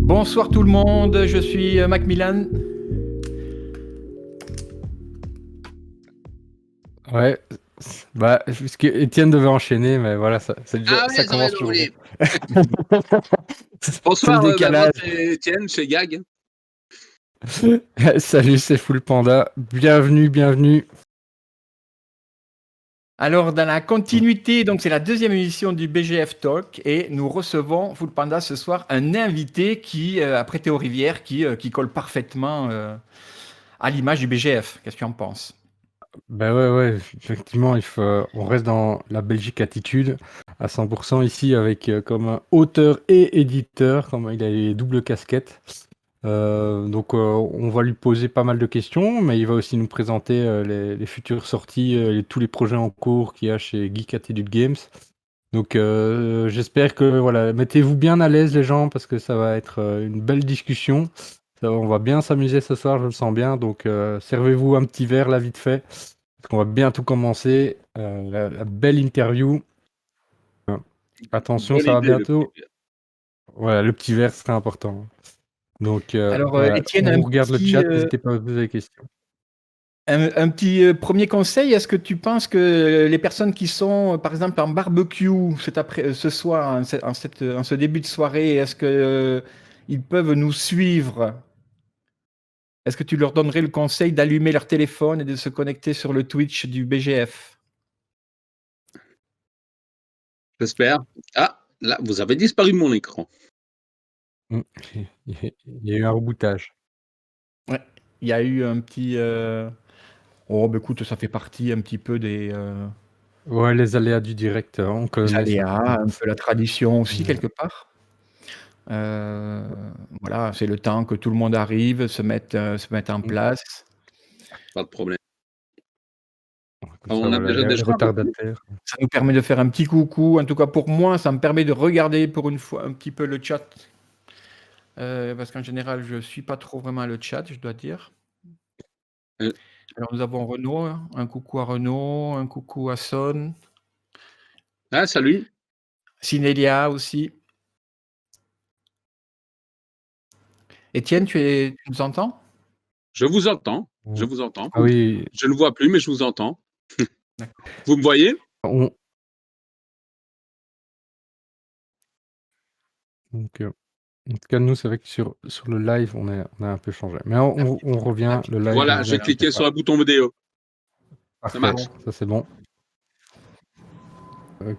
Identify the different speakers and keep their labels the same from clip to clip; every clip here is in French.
Speaker 1: Bonsoir tout le monde, je suis Macmillan.
Speaker 2: Ouais, puisque Étienne devait enchaîner, mais voilà,
Speaker 3: Ah
Speaker 2: ça
Speaker 3: oui, ça va
Speaker 2: commence
Speaker 3: être
Speaker 2: toujours bien.
Speaker 3: oublié.
Speaker 2: C'est le
Speaker 3: Bonsoir, moi
Speaker 2: décalage.
Speaker 3: c'est Étienne chez Gag.
Speaker 2: Salut, c'est Full Panda. Bienvenue.
Speaker 1: Alors dans la continuité, donc c'est la deuxième émission du BGF Talk et nous recevons Full Panda ce soir un invité qui a prêté aux rivières, qui colle parfaitement à l'image du BGF. Qu'est-ce que tu en penses?
Speaker 2: Ouais, effectivement, on reste dans la Belgique attitude à 100% ici avec comme auteur et éditeur, comme il a les doubles casquettes. Donc on va lui poser pas mal de questions, mais il va aussi nous présenter les futures sorties, tous les projets en cours qu'il y a chez Geek Attitude Games. Donc j'espère que voilà, mettez-vous bien à l'aise les gens parce que ça va être une belle discussion. On va bien s'amuser ce soir, je le sens bien. Donc servez-vous un petit verre là vite fait parce qu'on va bientôt commencer la belle interview. Attention,
Speaker 3: Bonne
Speaker 2: ça va
Speaker 3: idée, le petit
Speaker 2: bientôt.
Speaker 3: verre.
Speaker 2: Voilà, le petit verre serait important. Donc
Speaker 1: Alors
Speaker 2: voilà,
Speaker 1: Étienne,
Speaker 2: on regarde le chat, n'hésitez pas à poser des questions.
Speaker 1: un petit premier conseil, est-ce que tu penses que les personnes qui sont par exemple en barbecue ce soir, en ce début de soirée, est-ce que ils peuvent nous suivre? Est-ce que tu leur donnerais le conseil d'allumer leur téléphone et de se connecter sur le Twitch du BGF?
Speaker 3: J'espère. Ah, là, vous avez disparu de mon écran.
Speaker 2: Mm. Il y a eu un rebootage.
Speaker 1: Ouais, il y a eu un petit. Oh, bah écoute, ça fait partie un petit peu
Speaker 2: Ouais, les aléas du direct, on
Speaker 1: des
Speaker 2: connaît ça.
Speaker 1: aléas, un peu la tradition aussi,
Speaker 2: Ouais.
Speaker 1: quelque part. Euh, voilà, c'est le temps que tout le monde arrive, se mette en
Speaker 2: Mm.
Speaker 1: place.
Speaker 3: Pas de problème.
Speaker 2: Comme
Speaker 3: Ah,
Speaker 2: ça,
Speaker 3: on a
Speaker 2: voilà,
Speaker 3: déjà des
Speaker 2: les
Speaker 3: gens avec nous.
Speaker 2: retardataires.
Speaker 1: Ça nous permet de faire un petit coucou. En tout cas, pour moi, ça me permet de regarder pour une fois un petit peu le chat. Parce qu'en général, je ne suis pas trop vraiment le chat, je dois dire.
Speaker 3: Euh,
Speaker 1: Alors, nous avons Renaud, hein. Un coucou à Renaud, un coucou à Son,
Speaker 3: Ah, salut.
Speaker 1: Sinélia aussi. Étienne, tu nous entends?
Speaker 3: Je vous entends. Je
Speaker 2: Mm.
Speaker 3: vous entends.
Speaker 2: Ah oui,
Speaker 3: Je ne vois plus, mais je vous entends.
Speaker 1: D'accord.
Speaker 3: Vous me voyez?
Speaker 2: on... donc, en tout cas, nous, c'est vrai que sur le live, on a un peu changé. Mais on revient, le live, ne
Speaker 3: Voilà,
Speaker 2: vous
Speaker 3: j'ai
Speaker 2: inquiétez
Speaker 3: cliqué sur
Speaker 2: pas.
Speaker 3: le bouton vidéo. Ça
Speaker 2: Parfait,
Speaker 3: marche.
Speaker 2: ça c'est bon. Ok,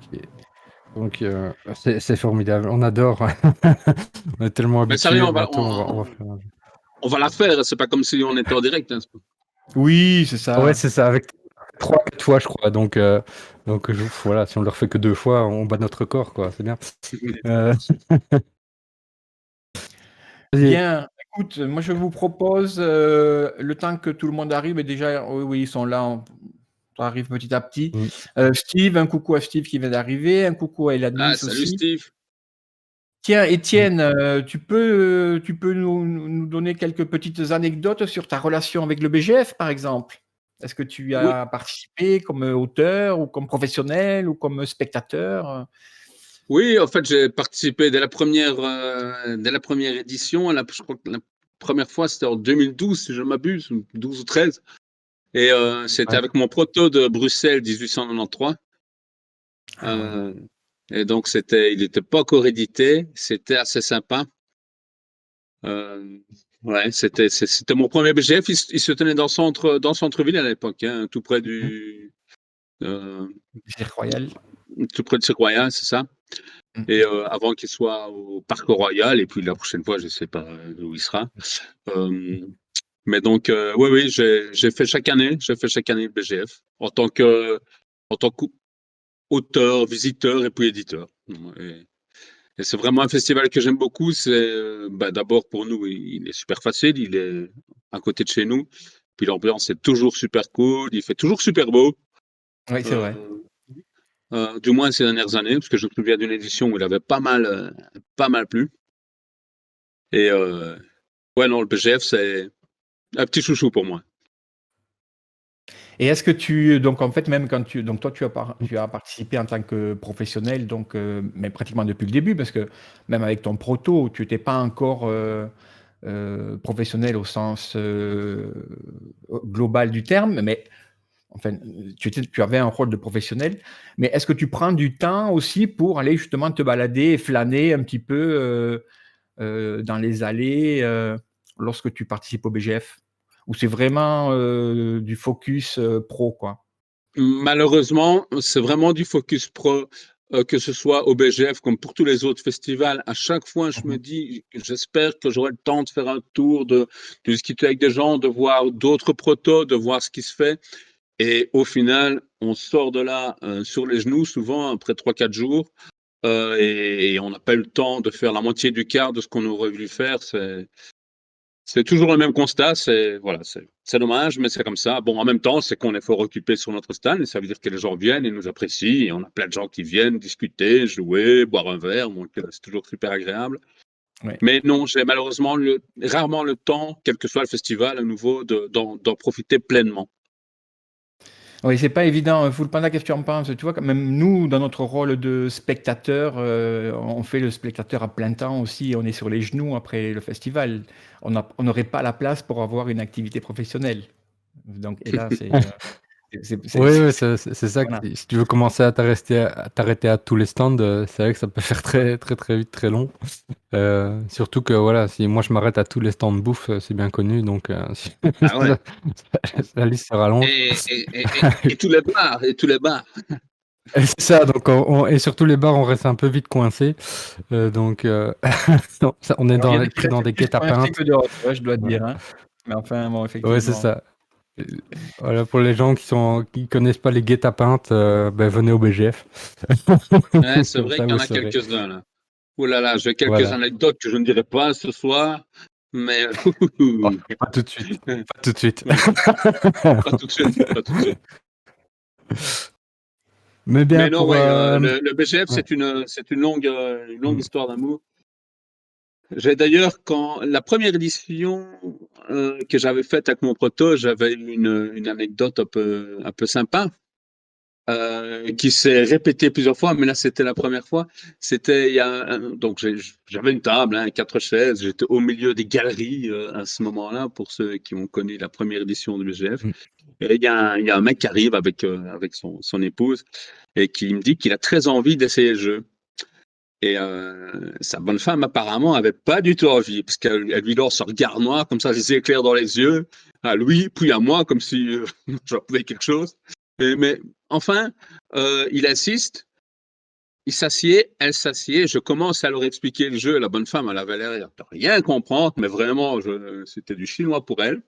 Speaker 2: donc c'est formidable, on adore. On est tellement
Speaker 3: Mais sérieux,
Speaker 2: habitués, bientôt on va faire
Speaker 3: on va la faire. C'est pas comme si on était en direct. Hein.
Speaker 1: Oui, c'est
Speaker 2: Ouais,
Speaker 1: ça.
Speaker 2: c'est ça, avec 3-4 fois, je crois. Donc voilà, si on le refait que 2 fois, on bat notre record, quoi. C'est bien. Euh, vas-y.
Speaker 1: Bien, écoute, moi je vous propose, le temps que tout le monde arrive, et déjà, oui, oui, ils sont là, ça arrive petit à petit.
Speaker 2: Mm.
Speaker 1: Steve, un coucou à Steve qui vient d'arriver, un coucou à
Speaker 3: Ah,
Speaker 1: Elanis
Speaker 3: salut
Speaker 1: aussi.
Speaker 3: Steve.
Speaker 1: Tiens,
Speaker 2: Mm.
Speaker 1: Étienne, tu peux nous donner quelques petites anecdotes sur ta relation avec le BGF, par exemple? Est-ce que tu
Speaker 3: Oui,
Speaker 1: as participé comme auteur ou comme professionnel ou comme spectateur?
Speaker 3: oui, en fait, j'ai participé dès la première édition. Je crois que la première fois, c'était en 2012, si je m'abuse, ou 12 ou 13. Et c'était
Speaker 2: Ouais.
Speaker 3: avec mon proto de Bruxelles 1893.
Speaker 1: Ah oui.
Speaker 3: Euh, et donc, il n'était pas encore édité. C'était assez sympa. Euh, ouais, c'était mon premier BGF. Il se tenait dans le centre-ville à l'époque, hein,
Speaker 1: Mmh.
Speaker 3: euh,
Speaker 1: Cirque Royal.
Speaker 3: tout près de Royal, c'est ça. Et
Speaker 1: Mmh.
Speaker 3: avant qu'il soit au Parc Royal, et puis la prochaine fois, je ne sais pas où il sera. Euh, mais donc, oui, oui, j'ai fait chaque année, le BGF en tant qu'auteur, visiteur et puis éditeur. Et c'est vraiment un festival que j'aime beaucoup. D'abord pour nous, il est super facile, il est à côté de chez nous. Puis l'ambiance est toujours super cool, il fait toujours super beau.
Speaker 1: Oui, c'est vrai.
Speaker 3: Euh, du moins ces dernières années, parce que je me souviens d'une édition où il avait pas mal plu. Et ouais, non, le BGF, c'est un petit chouchou pour moi.
Speaker 1: Et est-ce que donc en fait, même quand donc toi, tu as participé en tant que professionnel, donc, mais pratiquement depuis le début, parce que même avec ton proto, tu n'étais pas encore professionnel au sens global du terme, mais enfin, tu avais un rôle de professionnel. Mais est-ce que tu prends du temps aussi pour aller justement te balader et flâner un petit peu dans les allées lorsque tu participes au BGF? Ou c'est vraiment du focus pro, quoi?
Speaker 3: Malheureusement, c'est vraiment du focus pro, que ce soit au BGF comme pour tous les autres festivals. À chaque fois, je me
Speaker 1: Mmh.
Speaker 3: dis: «J'espère que j'aurai le temps de faire un tour, de discuter avec des gens, de voir d'autres protos, de voir ce qui se fait» et au final, on sort de là, sur les genoux souvent après 3 4 jours, et on n'a pas eu le temps de faire la moitié du quart de ce qu'on aurait voulu faire. C'est toujours le même constat, c'est voilà, c'est dommage, mais c'est comme ça. Bon, en même temps, c'est qu'on est fort occupé sur notre stand et ça veut dire que les gens viennent et nous apprécient et on a plein de gens qui viennent discuter, jouer, boire un verre, donc c'est toujours super agréable.
Speaker 1: Ouais.
Speaker 3: Mais non, j'ai malheureusement rarement le temps, quel que soit le festival à nouveau, d'en profiter pleinement.
Speaker 1: Oui, c'est pas évident. Full Panda, qu'est-ce que tu en penses? Tu vois, quand même, nous, dans notre rôle de spectateur, on fait le spectateur à plein temps aussi. On est sur les genoux après le festival. On n'aurait pas la place pour avoir une activité professionnelle. Donc, et là,
Speaker 2: Oui, oui, c'est ça.
Speaker 1: voilà.
Speaker 2: Si tu veux commencer à t'arrêter à tous les stands, c'est vrai que ça peut faire très, très, très vite, très long. Surtout que voilà, si moi je m'arrête à tous les stands de bouffe, c'est bien connu, donc
Speaker 3: Ah ouais.
Speaker 2: la liste se rallonge.
Speaker 3: Et tous les bars, et tous les bars.
Speaker 2: Et c'est ça, donc et surtout les bars, on reste un peu vite coincé. Donc, non, on est
Speaker 1: Alors, il y en a qui
Speaker 2: pris dans
Speaker 1: restent
Speaker 2: des
Speaker 1: plus coincés
Speaker 2: guet-apens.
Speaker 1: que d'autres, ouais, je dois
Speaker 2: Ouais,
Speaker 1: dire, hein. Mais enfin, bon,
Speaker 2: ouais, c'est
Speaker 1: effectivement.
Speaker 2: ça. Euh, Voilà, pour les gens qui connaissent pas les guet-apens, ben, venez au BGF.
Speaker 3: Ouais, c'est
Speaker 2: Comme
Speaker 3: vrai
Speaker 2: ça,
Speaker 3: qu'il y
Speaker 2: vous
Speaker 3: en a
Speaker 2: saurez.
Speaker 3: quelques-uns là. Ouh là là, j'ai quelques
Speaker 2: Voilà.
Speaker 3: anecdotes que je ne dirai pas ce soir, mais
Speaker 2: Oh, pas tout de suite. Pas tout de suite.
Speaker 3: pas tout de suite, pas tout de suite.
Speaker 2: Mais bien
Speaker 3: Mais non,
Speaker 2: pour...
Speaker 3: ouais, le BGF,
Speaker 2: ouais.
Speaker 3: c'est une longue
Speaker 2: Mm.
Speaker 3: histoire d'amour. J'ai d'ailleurs, quand la première édition que j'avais faite avec mon proto, j'avais une anecdote un peu sympa. Qui s'est répété plusieurs fois, mais là c'était la première fois. C'était il y a donc j'avais une table, hein, 4 chaises, j'étais au milieu des galeries à ce moment-là, pour ceux qui ont connu la première édition du BGF.
Speaker 2: Mm.
Speaker 3: Et il y a un mec qui arrive avec son épouse et qui me dit qu'il a très envie d'essayer le jeu. Et sa bonne femme apparemment avait pas du tout envie, parce elle lui lance ce regard noir comme ça, les éclairs dans les yeux, à lui, puis à moi, comme si j'en pouvais quelque chose. Mais enfin, il insiste, il s'assied, elle s'assied, je commence à leur expliquer le jeu. La bonne femme, elle avait l'air de rien comprendre, mais vraiment, c'était du chinois pour elle.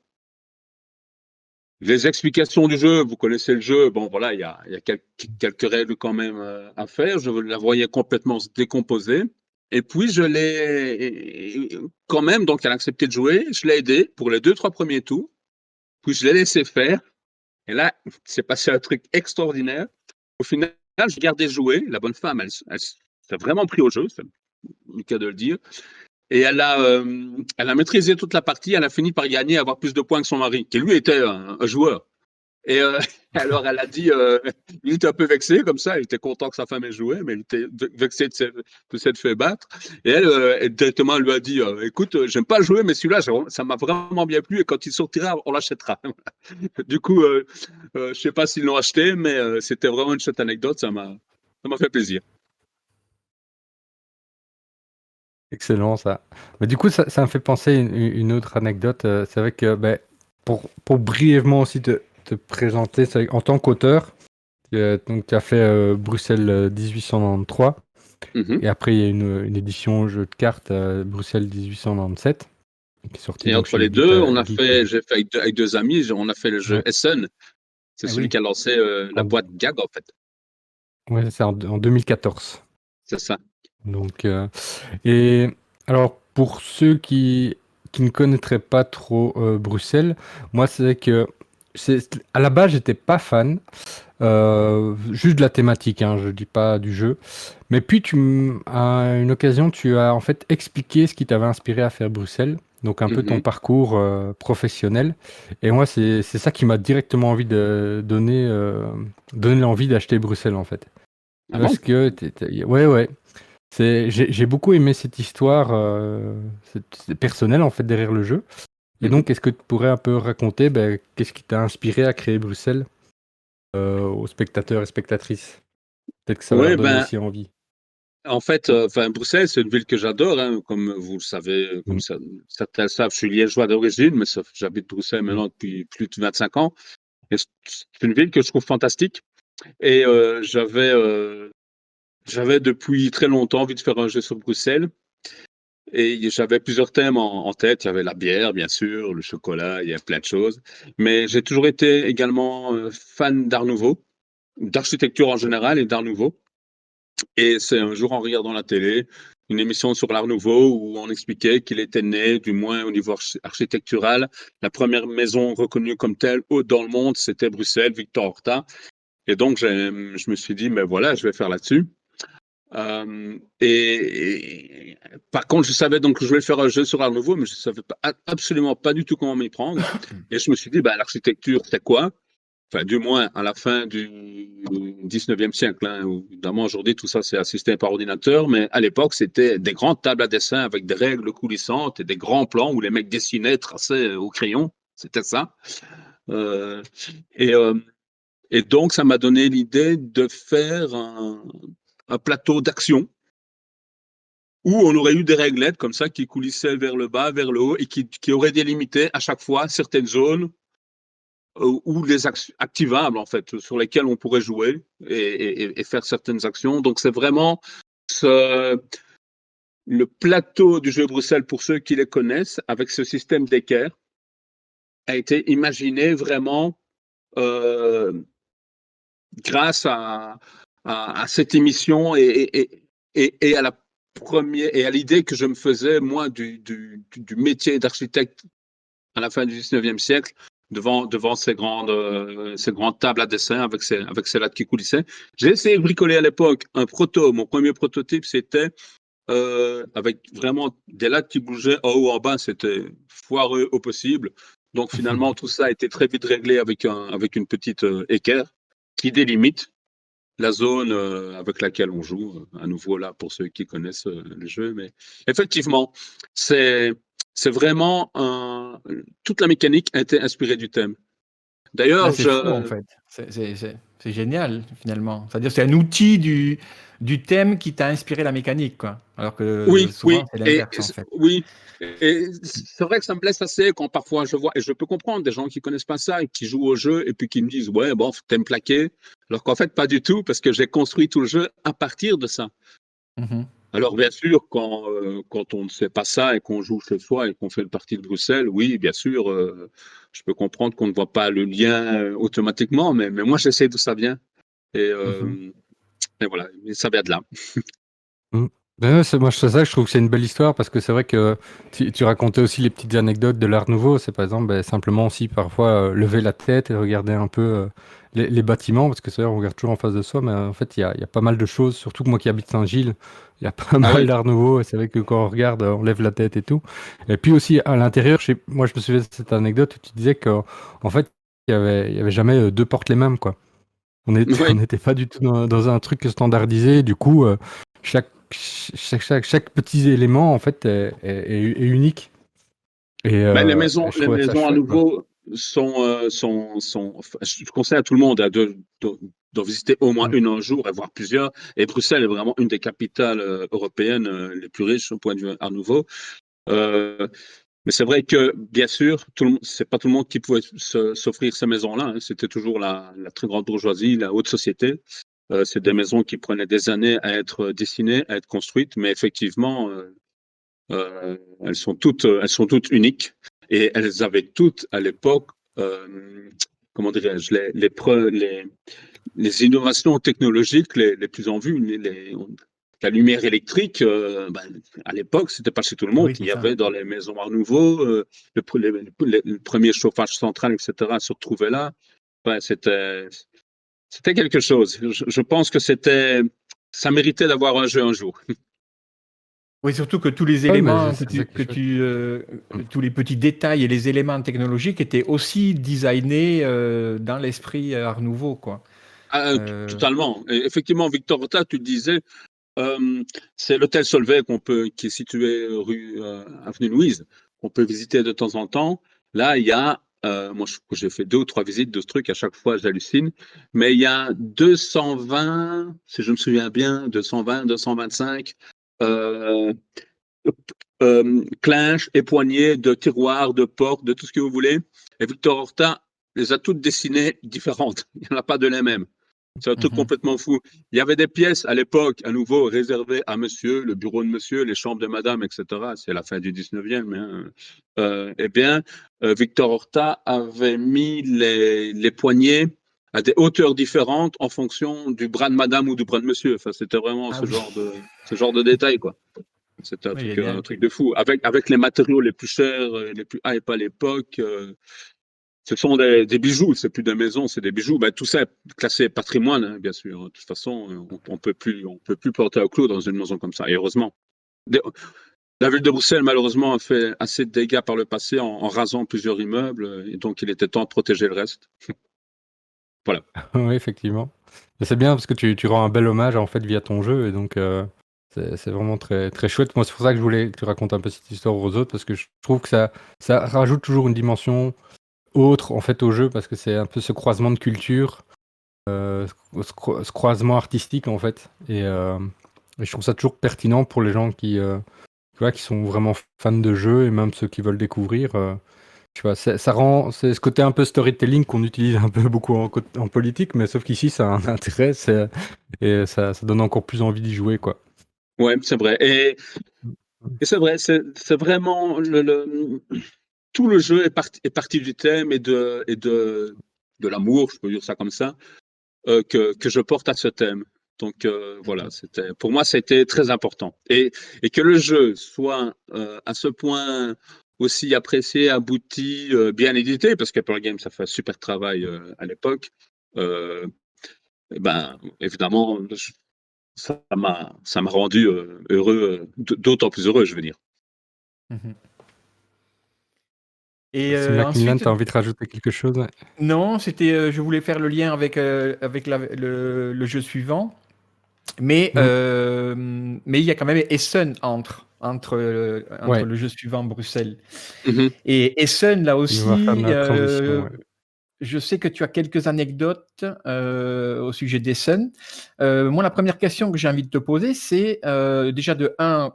Speaker 3: Les explications du jeu, vous connaissez le jeu, bon voilà, il y a quelques règles quand même à faire. Je la voyais complètement se décomposer. Et puis je l'ai quand même, donc elle a accepté de jouer, je l'ai aidé pour les 2 3 premiers tours, puis je l'ai laissé faire. Et là, c'est passé un truc extraordinaire. Au final, je regardais jouer. La bonne femme, elle s'est vraiment pris au jeu, c'est le cas de le dire. Et elle a maîtrisé toute la partie. Elle a fini par gagner, avoir plus de points que son mari, qui lui était un joueur. Et alors, elle a dit, il était un peu vexé comme ça. Il était content que sa femme ait joué, mais il était vexé de s'être fait battre. Et elle directement lui a dit, écoute, j'aime pas jouer, mais celui-là, ça m'a vraiment bien plu. Et quand il sortira, on l'achètera. Du coup, je sais pas s'ils l'ont acheté, mais c'était vraiment une chouette anecdote. Ça m'a fait plaisir.
Speaker 2: Excellent ça. Mais du coup, ça me fait penser à une autre anecdote. C'est vrai que ben, pour brièvement aussi te présenter, c'est vrai qu'en tant qu'auteur, donc tu as fait Bruxelles 1893,
Speaker 3: Mhm.
Speaker 2: et après il y a une édition jeu de cartes Bruxelles 1897, qui est sortie
Speaker 3: Et
Speaker 2: donc
Speaker 3: entre
Speaker 2: chez
Speaker 3: les deux,
Speaker 2: Edith.
Speaker 3: j'ai fait avec deux amis, on a fait le jeu
Speaker 2: Ouais,
Speaker 3: Essen. C'est
Speaker 1: Ah
Speaker 3: celui
Speaker 1: oui.
Speaker 3: qui a lancé la
Speaker 2: en,
Speaker 3: boîte Gag, en fait.
Speaker 2: ouais, c'est en 2014.
Speaker 3: C'est ça.
Speaker 2: Donc, et alors, pour ceux qui ne connaîtraient pas trop Bruxelles, moi, c'est vrai que à la base, j'étais pas fan, juste de la thématique, hein, je dis pas du jeu. Mais puis, à une occasion, tu as en fait expliqué ce qui t'avait inspiré à faire Bruxelles. donc un peu ton
Speaker 3: Mhm.
Speaker 2: parcours professionnel. Et moi, c'est ça qui m'a directement envie de donner l'envie d'acheter Bruxelles, en fait.
Speaker 3: Ah
Speaker 2: Parce
Speaker 3: bon?
Speaker 2: que, ouais, ouais. J'ai beaucoup aimé cette histoire c'est personnelle, en fait, derrière le jeu. Et
Speaker 3: Mhm.
Speaker 2: donc, est-ce que tu pourrais un peu raconter qu'est-ce qui t'a inspiré à créer Bruxelles aux spectateurs et spectatrices? Peut-être que ça va
Speaker 3: Oui,
Speaker 2: leur donner
Speaker 3: ben,
Speaker 2: aussi envie.
Speaker 3: en fait, Bruxelles, c'est une ville que j'adore, hein, comme vous le savez, comme
Speaker 2: Mm,
Speaker 3: certains le savent, je suis liégeois d'origine, mais j'habite Bruxelles
Speaker 2: mm,
Speaker 3: maintenant depuis plus de 25 ans. Et c'est une ville que je trouve fantastique. Et j'avais depuis très longtemps envie de faire un jeu sur Bruxelles. Et j'avais plusieurs thèmes en tête. Il y avait la bière, bien sûr, le chocolat, il y a plein de choses. Mais j'ai toujours été également fan d'Art Nouveau, d'architecture en général et d'Art Nouveau. Et c'est un jour en regardant la télé, une émission sur l'Art Nouveau où on expliquait qu'il était né, du moins au niveau architectural, la première maison reconnue comme telle dans le monde, c'était Bruxelles, Victor Horta. Et donc, je me suis dit, mais voilà, je vais faire là-dessus. Par contre, je savais donc que je voulais faire un jeu sur l'Art Nouveau, mais je ne savais absolument pas du tout comment m'y prendre. Et je me suis dit, bah, l'architecture, c'est quoi? Enfin, du moins à la fin du 19e siècle. Hein, où, évidemment, aujourd'hui, tout ça, c'est assisté par ordinateur, mais à l'époque, c'était des grandes tables à dessin avec des règles coulissantes et des grands plans où les mecs dessinaient, traçaient au crayon. C'était ça. Euh, et, euh, et donc, ça m'a donné l'idée de faire un plateau d'action où on aurait eu des réglettes comme ça qui coulissaient vers le bas, vers le haut et qui auraient délimité à chaque fois certaines zones ou les activables en fait sur lesquelles on pourrait jouer et faire certaines actions. Donc c'est vraiment ce, le plateau du jeu Bruxelles pour ceux qui les connaissent avec ce système d'équerre a été imaginé vraiment euh, grâce à cette émission et à la première et à l'idée que je me faisais moi du métier d'architecte à la fin du 19e siècle devant ces grandes tables à dessin avec ces lattes qui coulissaient. J'ai essayé de bricoler à l'époque mon premier prototype, c'était avec vraiment des lattes qui bougeaient en haut, en bas, c'était foireux au possible. Donc finalement, tout ça a été très vite réglé avec une petite équerre qui délimite la zone avec laquelle on joue, à nouveau là pour ceux qui connaissent le jeu. Mais effectivement, c'est c'est vraiment toute la mécanique a été inspirée du thème.
Speaker 1: Ah,
Speaker 3: D'ailleurs,
Speaker 1: c'est fou en fait. C'est génial finalement. C'est-à-dire c'est un outil du thème qui t'a inspiré la mécanique, quoi. Alors que
Speaker 3: oui,
Speaker 1: souvent
Speaker 3: oui,
Speaker 1: c'est l'inverse en fait.
Speaker 3: oui. Et c'est vrai que ça me blesse assez quand parfois je vois, et je peux comprendre des gens qui connaissent pas ça et qui jouent au jeu et puis qui me disent, ouais, bon, t'aimes plaquer. Alors qu'en fait, pas du tout, parce que j'ai construit tout le jeu à partir de ça.
Speaker 1: Mhm.
Speaker 3: Alors, bien sûr, quand on ne sait pas ça et qu'on joue chez soi et qu'on fait le parti de Bruxelles, oui, bien sûr, je peux comprendre qu'on ne voit pas le lien automatiquement, mais moi, j'essaie d'où ça vient. Et,
Speaker 2: mhm.
Speaker 3: et voilà, et ça vient de là.
Speaker 2: Mm. Ben ouais, moi, c'est ça, je trouve que c'est une belle histoire parce que c'est vrai que tu racontais aussi les petites anecdotes de l'Art Nouveau. C'est par exemple simplement aussi parfois lever la tête et regarder un peu les bâtiments parce que c'est vrai, on regarde toujours en face de soi, mais en fait, il y a pas mal de choses, surtout que moi qui habite Saint-Gilles, il y a pas
Speaker 3: Ah
Speaker 2: mal
Speaker 3: oui,
Speaker 2: d'Art Nouveau et c'est vrai que quand on regarde, on lève la tête et tout. Et puis aussi à l'intérieur, moi, je me souviens de cette anecdote où tu disais qu'en fait, il y avait jamais deux portes les mêmes, quoi. On
Speaker 3: oui.
Speaker 2: n'était pas du tout dans un truc standardisé. Du coup, chaque petit élément, en fait, est unique.
Speaker 3: Ben,
Speaker 2: Je
Speaker 3: les
Speaker 2: trouvais ça
Speaker 3: maisons à
Speaker 2: chouette, quoi.
Speaker 3: nouveau enfin, je conseille à tout le monde de visiter au moins
Speaker 2: Mm.
Speaker 3: une un jour et voir plusieurs. Et Bruxelles est vraiment une des capitales européennes les plus riches au point de vue Art Nouveau. Euh, Mais c'est vrai que, bien sûr, c'est pas tout le monde qui pouvait s'offrir ces maisons-là. Hein. C'était toujours la très grande bourgeoisie, la haute société. C'est des maisons qui prenaient des années à être dessinées, à être construites, mais effectivement, elles sont toutes uniques et elles avaient toutes à l'époque, comment dirais-je, les innovations technologiques les plus en vue, la lumière électrique, à l'époque, c'était pas chez tout le monde.
Speaker 1: Oui,
Speaker 3: Il
Speaker 1: c'est
Speaker 3: y
Speaker 1: ça.
Speaker 3: avait dans les maisons Art Nouveau, le premier chauffage central, etc., se retrouvait là. Ouais, c'était quelque chose. Je pense que ça méritait d'avoir un jeu un jour.
Speaker 1: Oui, surtout que tous les
Speaker 2: Ouais, mais
Speaker 1: éléments
Speaker 2: c'est ça qui est chouette.
Speaker 1: tous les petits détails et les éléments technologiques étaient aussi designés dans l'esprit Art Nouveau, quoi.
Speaker 3: Ah,
Speaker 1: Euh,
Speaker 3: totalement. Et effectivement, Victor Horta, tu disais, c'est l'hôtel Solvay qui est situé rue avenue Louise, qu'on peut visiter de temps en temps. Là, il y a, moi j'ai fait 2 ou 3 visites de ce truc, à chaque fois j'hallucine, mais il y a 220, si je me souviens bien, 220, 225 euh, clinches et poignées de tiroirs, de portes, de tout ce que vous voulez. Et Victor Horta les a toutes dessinées différentes. Il n'y en a pas de les mêmes. C'est un truc
Speaker 1: mhm.
Speaker 3: complètement fou. Il y avait des pièces à l'époque, à nouveau, réservées à monsieur, le bureau de monsieur, les chambres de madame, etc. C'est la fin du 19e. Mais, eh bien, Victor Horta avait mis les poignées à des hauteurs différentes en fonction du bras de madame ou du bras de monsieur. Enfin, c'était vraiment
Speaker 1: Ah
Speaker 3: ce genre de détail, quoi. C'était
Speaker 1: oui,
Speaker 3: un
Speaker 1: génial.
Speaker 3: truc de fou. Avec les matériaux les plus chers, les plus hype à l'époque. Ce sont des bijoux, c'est plus des maisons, c'est des bijoux. Ben, tout ça est classé patrimoine, hein, bien sûr. De toute façon, on peut plus porter un clou dans une maison comme ça, et heureusement. La ville de Bruxelles, malheureusement, a fait assez de dégâts par le passé en rasant plusieurs immeubles, et donc il était temps de protéger le reste. Voilà.
Speaker 2: Oui, effectivement. Mais c'est bien parce que tu rends un bel hommage en fait via ton jeu et donc c'est vraiment très, très chouette. Moi, c'est pour ça que je voulais que tu racontes un peu cette histoire aux autres parce que je trouve que ça rajoute toujours une dimension autre en fait au jeu parce que c'est un peu ce croisement de culture, ce croisement artistique en fait. Et je trouve ça toujours pertinent pour les gens tu vois, qui sont vraiment fans de jeux et même ceux qui veulent découvrir. Tu vois, c'est ce côté un peu storytelling qu'on utilise un peu beaucoup en politique, mais sauf qu'ici, ça a un intérêt, et ça donne encore plus envie d'y jouer, quoi.
Speaker 3: Ouais, c'est vrai. Et c'est vrai, c'est vraiment tout le jeu est parti du thème de l'amour, je peux dire ça comme ça, que je porte à ce thème. Donc voilà, pour moi, c'était très important. Et que le jeu soit à ce point aussi apprécié, abouti, bien édité, parce qu'Apple Games, ça fait un super travail à l'époque, euh, eh ben, évidemment, ça m'a rendu heureux, d'autant plus heureux, je veux dire.
Speaker 1: Mhm. Et
Speaker 2: Si Macmillan,
Speaker 1: ensuite,
Speaker 2: t'as envie de rajouter quelque chose? Ouais.
Speaker 1: non, c'était, je voulais faire le lien avec le jeu suivant, mais
Speaker 2: Mm.
Speaker 1: il y a quand même Essen entre
Speaker 2: Ouais,
Speaker 1: le jeu suivant Bruxelles.
Speaker 3: Mhm.
Speaker 1: Et Essen, là
Speaker 2: il va faire
Speaker 1: aussi,
Speaker 2: la transition, ouais.
Speaker 1: je sais que tu as quelques anecdotes au sujet d'Essen. Moi, la première question que j'ai envie de te poser, c'est déjà de un,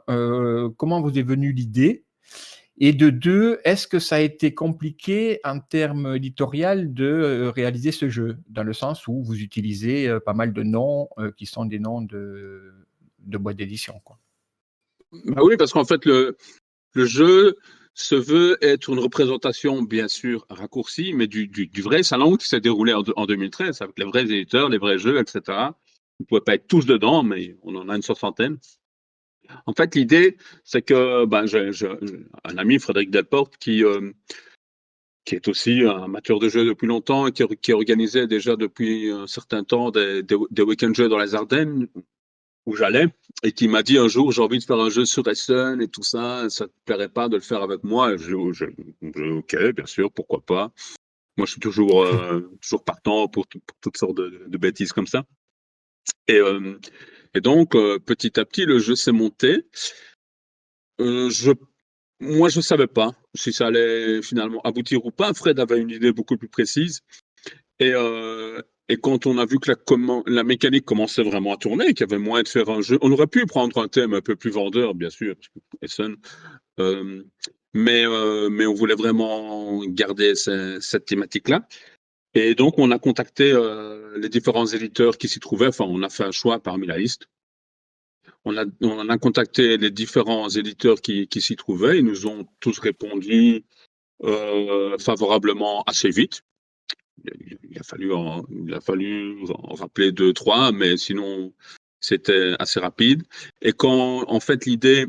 Speaker 1: comment vous est venue l'idée? Et de deux, est-ce que ça a été compliqué en termes éditorial de réaliser ce jeu? Dans le sens où vous utilisez pas mal de noms qui sont des noms de boîtes d'édition, quoi.
Speaker 3: Bah oui, parce qu'en fait, le jeu se veut être une représentation, bien sûr, raccourcie, mais du vrai salon qui s'est déroulé en 2013, avec les vrais éditeurs, les vrais jeux, etc. Vous ne pouvez pas être tous dedans, mais on en a une soixantaine. En fait, l'idée, c'est que ben, j'ai un ami, Frédéric Delporte, qui est aussi un amateur de jeux depuis longtemps et qui organisait déjà depuis un certain temps des week-ends jeux dans les Ardennes, où j'allais, et qui m'a dit un jour, j'ai envie de faire un jeu sur Essen et tout ça, ça te plairait pas de le faire avec moi? Et ok, bien sûr, pourquoi pas. Moi, je suis toujours partant pour toutes sortes de bêtises comme ça. Et, euh, et donc, petit à petit, le jeu s'est monté. Euh, je, Moi, je savais pas si ça allait finalement aboutir ou pas. Fred avait une idée beaucoup plus précise. Et, euh, et quand on a vu que la mécanique commençait vraiment à tourner, qu'il y avait moyen de faire un jeu, on aurait pu prendre un thème un peu plus vendeur, bien sûr, parce que Essen, euh, mais on voulait vraiment garder cette thématique-là. Et donc, on a contacté les différents éditeurs qui s'y trouvaient. Enfin, on a fait un choix parmi la liste. On a contacté les différents éditeurs qui s'y trouvaient. Ils nous ont tous répondu favorablement assez vite. Il a fallu en rappeler 2, 3, mais sinon, c'était assez rapide. Et quand, en fait, l'idée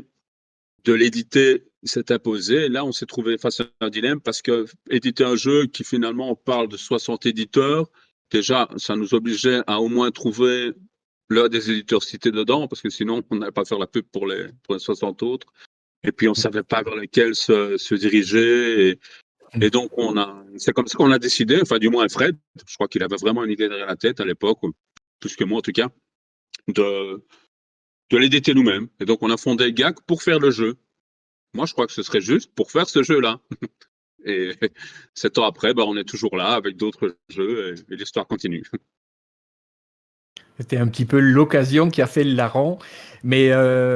Speaker 3: de l'éditer s'est imposée, là, on s'est trouvé face à un dilemme parce que éditer un jeu qui finalement parle de 60 éditeurs, déjà, ça nous obligeait à au moins trouver l'un des éditeurs cités dedans, parce que sinon, on n'allait pas faire la pub pour les 60 autres. Et puis, on savait pas vers lequel se diriger. Et donc, c'est comme ça qu'on a décidé, enfin, du moins Fred, je crois qu'il avait vraiment une idée derrière la tête à l'époque, plus que moi en tout cas, de l'éditer nous-mêmes. Et donc, on a fondé GAC pour faire le jeu. Moi, je crois que ce serait juste pour faire ce jeu-là. Et 7 ans après, on est toujours là avec d'autres jeux et l'histoire continue.
Speaker 1: C'était un petit peu l'occasion qui a fait le larron. Mais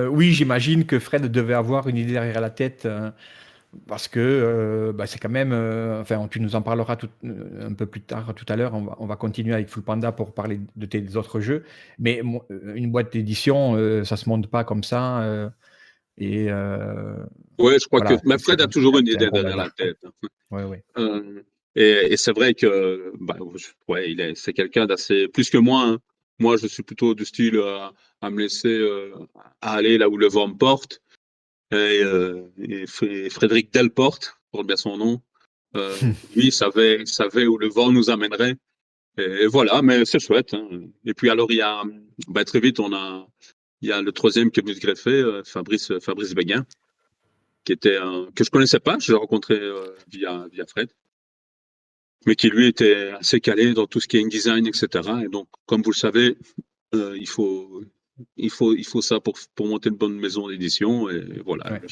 Speaker 1: oui, j'imagine que Fred devait avoir une idée derrière la tête. Parce que c'est quand même, enfin, tu nous en parleras un peu plus tard, tout à l'heure. On va continuer avec Full Panda pour parler de tes autres jeux. Mais une boîte d'édition, ça se monte pas comme ça. Et
Speaker 3: Oui, je crois que
Speaker 1: voilà,
Speaker 3: Fred a toujours une idée
Speaker 1: on va
Speaker 3: derrière la
Speaker 1: dire.
Speaker 3: tête.
Speaker 1: Ouais, ouais.
Speaker 3: Et c'est vrai que c'est quelqu'un d'assez plus que moi. Hein. Moi, je suis plutôt du style à me laisser à aller là où le vent me porte. Et Frédéric Delporte, pour bien son nom, lui savait où le vent nous amènerait. Et voilà, mais c'est chouette. Hein. Et puis alors, il y a très vite, il y a le troisième qui est venu se greffer, Fabrice Béguin, qui était que je connaissais pas, je l'ai rencontré via Fred, mais qui lui était assez calé dans tout ce qui est InDesign, etc. Et donc, comme vous le savez, il faut ça pour monter une bonne maison d'édition. Et voilà,
Speaker 1: Ouais.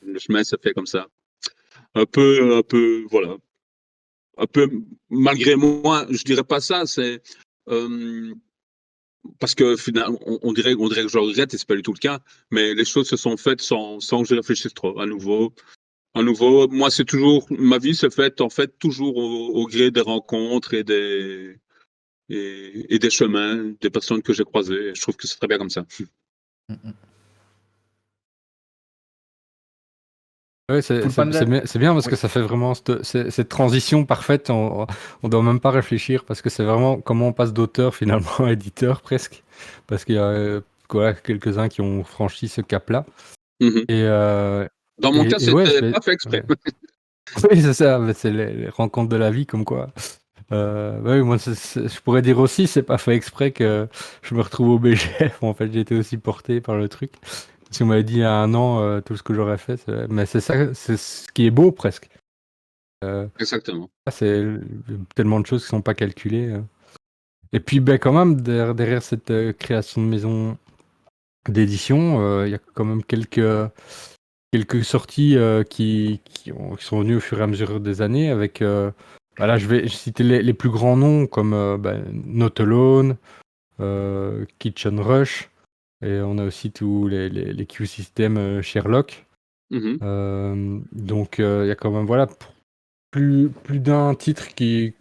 Speaker 3: le chemin se fait comme ça. Voilà. Un peu, malgré moi, je dirais pas ça, c'est parce que finalement, on dirait que je regrette et c'est pas du tout le cas, mais les choses se sont faites sans que je réfléchisse trop. À nouveau, moi, c'est toujours, ma vie se fait en fait toujours au gré des rencontres et des chemins, des personnes que j'ai croisées. Je trouve que c'est très bien comme ça.
Speaker 2: Ouais,
Speaker 1: Full Panda.
Speaker 2: c'est bien parce
Speaker 1: Oui.
Speaker 2: que ça fait vraiment cette transition parfaite. On doit même pas réfléchir parce que c'est vraiment comment on passe d'auteur finalement à éditeur presque. Parce qu'il y a quelques-uns qui ont franchi ce cap-là.
Speaker 3: Mhm.
Speaker 2: Et,
Speaker 3: Dans mon cas,
Speaker 2: ouais,
Speaker 3: c'était pas fait exprès.
Speaker 2: ouais. Oui, c'est ça, mais c'est les rencontres de la vie comme quoi. Ouais, moi, je pourrais dire aussi, c'est pas fait exprès que je me retrouve au BGF. En fait, j'ai été aussi porté par le truc. Si on m'avait dit il y a un an tout ce que j'aurais fait, mais c'est ça, c'est ce qui est beau presque.
Speaker 3: Exactement.
Speaker 2: C'est tellement de choses qui sont pas calculées. Et puis, ben, quand même, derrière cette création de maison d'édition, il y a quand même quelques sorties qui sont venues au fur et à mesure des années avec. Voilà, je vais citer les plus grands noms comme Not Alone, Kitchen Rush, et on a aussi tous les Q-Systems Sherlock.
Speaker 3: Mhm.
Speaker 2: Donc il y a quand même voilà plus d'un titre qui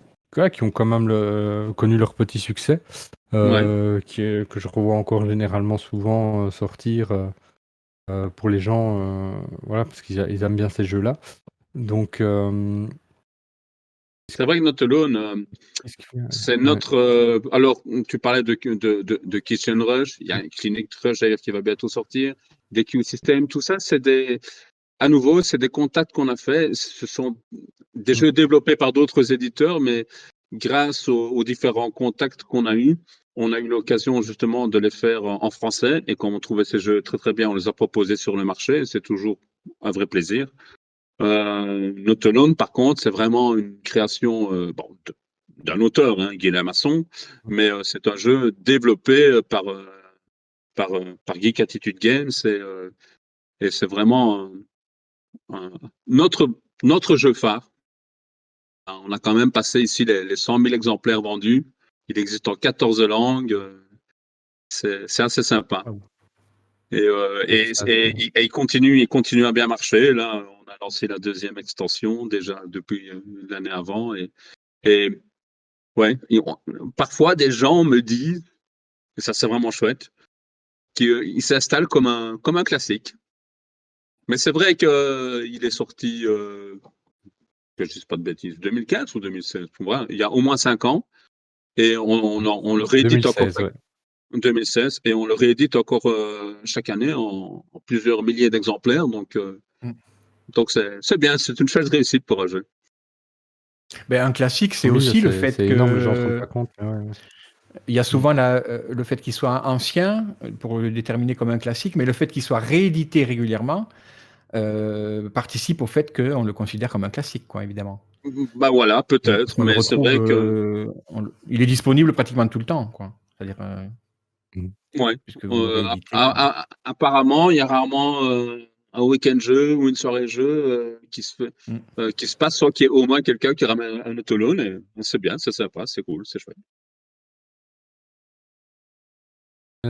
Speaker 2: ont quand même connu leur petit succès,
Speaker 3: Ouais.
Speaker 2: que je revois encore généralement souvent sortir pour les gens, voilà, parce qu'ils aiment bien ces jeux-là. Donc,
Speaker 3: C'est vrai que Not Alone,
Speaker 2: qu'est-ce qu'il fait?
Speaker 3: c'est
Speaker 2: Ouais.
Speaker 3: notre. Alors, tu parlais de Kitchen Rush, il y a un Clinic Rush d'ailleurs qui va bientôt sortir, des Q-Systems, tout ça, à nouveau, c'est des contacts qu'on a fait. Ce sont des
Speaker 2: Mm.
Speaker 3: jeux développés par d'autres éditeurs, mais grâce aux différents contacts qu'on a eus, on a eu l'occasion justement de les faire en français. Et comme on trouvait ces jeux très très bien, on les a proposés sur le marché. C'est toujours un vrai plaisir. Not Alone, par contre, c'est vraiment une création d'un auteur, hein, Guy Lamasson, mais c'est un jeu développé par Geek Attitude Games et c'est vraiment notre jeu phare. On a quand même passé ici les 100 000 exemplaires vendus. Il existe en 14 langues. C'est assez sympa.
Speaker 2: Ah,
Speaker 3: Et il continue à bien marcher. Là, on a lancé la deuxième extension déjà depuis l'année avant. Et ouais, parfois des gens me disent, et ça c'est vraiment chouette, qu'il s'installe comme un classique. Mais c'est vrai qu'il est sorti, que je ne dise pas de bêtises, 2015 ou 2016. Voilà, il y a au moins 5 ans. Et on le réédite encore
Speaker 2: 2016, ouais.
Speaker 3: en 2016 et on le réédite encore chaque année en plusieurs milliers d'exemplaires. Donc c'est bien, c'est une chouette réussite pour un jeu.
Speaker 1: Ben, un classique, c'est
Speaker 2: Oui,
Speaker 1: aussi le
Speaker 2: c'est
Speaker 1: fait
Speaker 2: énorme, les gens ne se rendent
Speaker 1: que
Speaker 2: pas compte. Mais ouais, ouais.
Speaker 1: Il y a souvent le fait qu'il soit ancien pour le déterminer comme un classique, mais le fait qu'il soit réédité régulièrement participe au fait qu'on le considère comme un classique, quoi, évidemment.
Speaker 3: Bah voilà,
Speaker 1: Parce
Speaker 3: peut-être,
Speaker 1: qu'on le
Speaker 3: mais c'est
Speaker 1: retrouve,
Speaker 3: vrai que
Speaker 1: il est disponible pratiquement tout le temps, quoi. C'est-à-dire,
Speaker 2: Mm.
Speaker 3: ouais.
Speaker 1: puisque vous le rééditez.
Speaker 3: Apparemment, il y a rarement un week-end jeu ou une soirée jeu
Speaker 1: Mm.
Speaker 3: qui se passe sans qu'il y ait au moins quelqu'un qui ramène un autolone. Et c'est bien, c'est sympa, c'est cool, c'est chouette.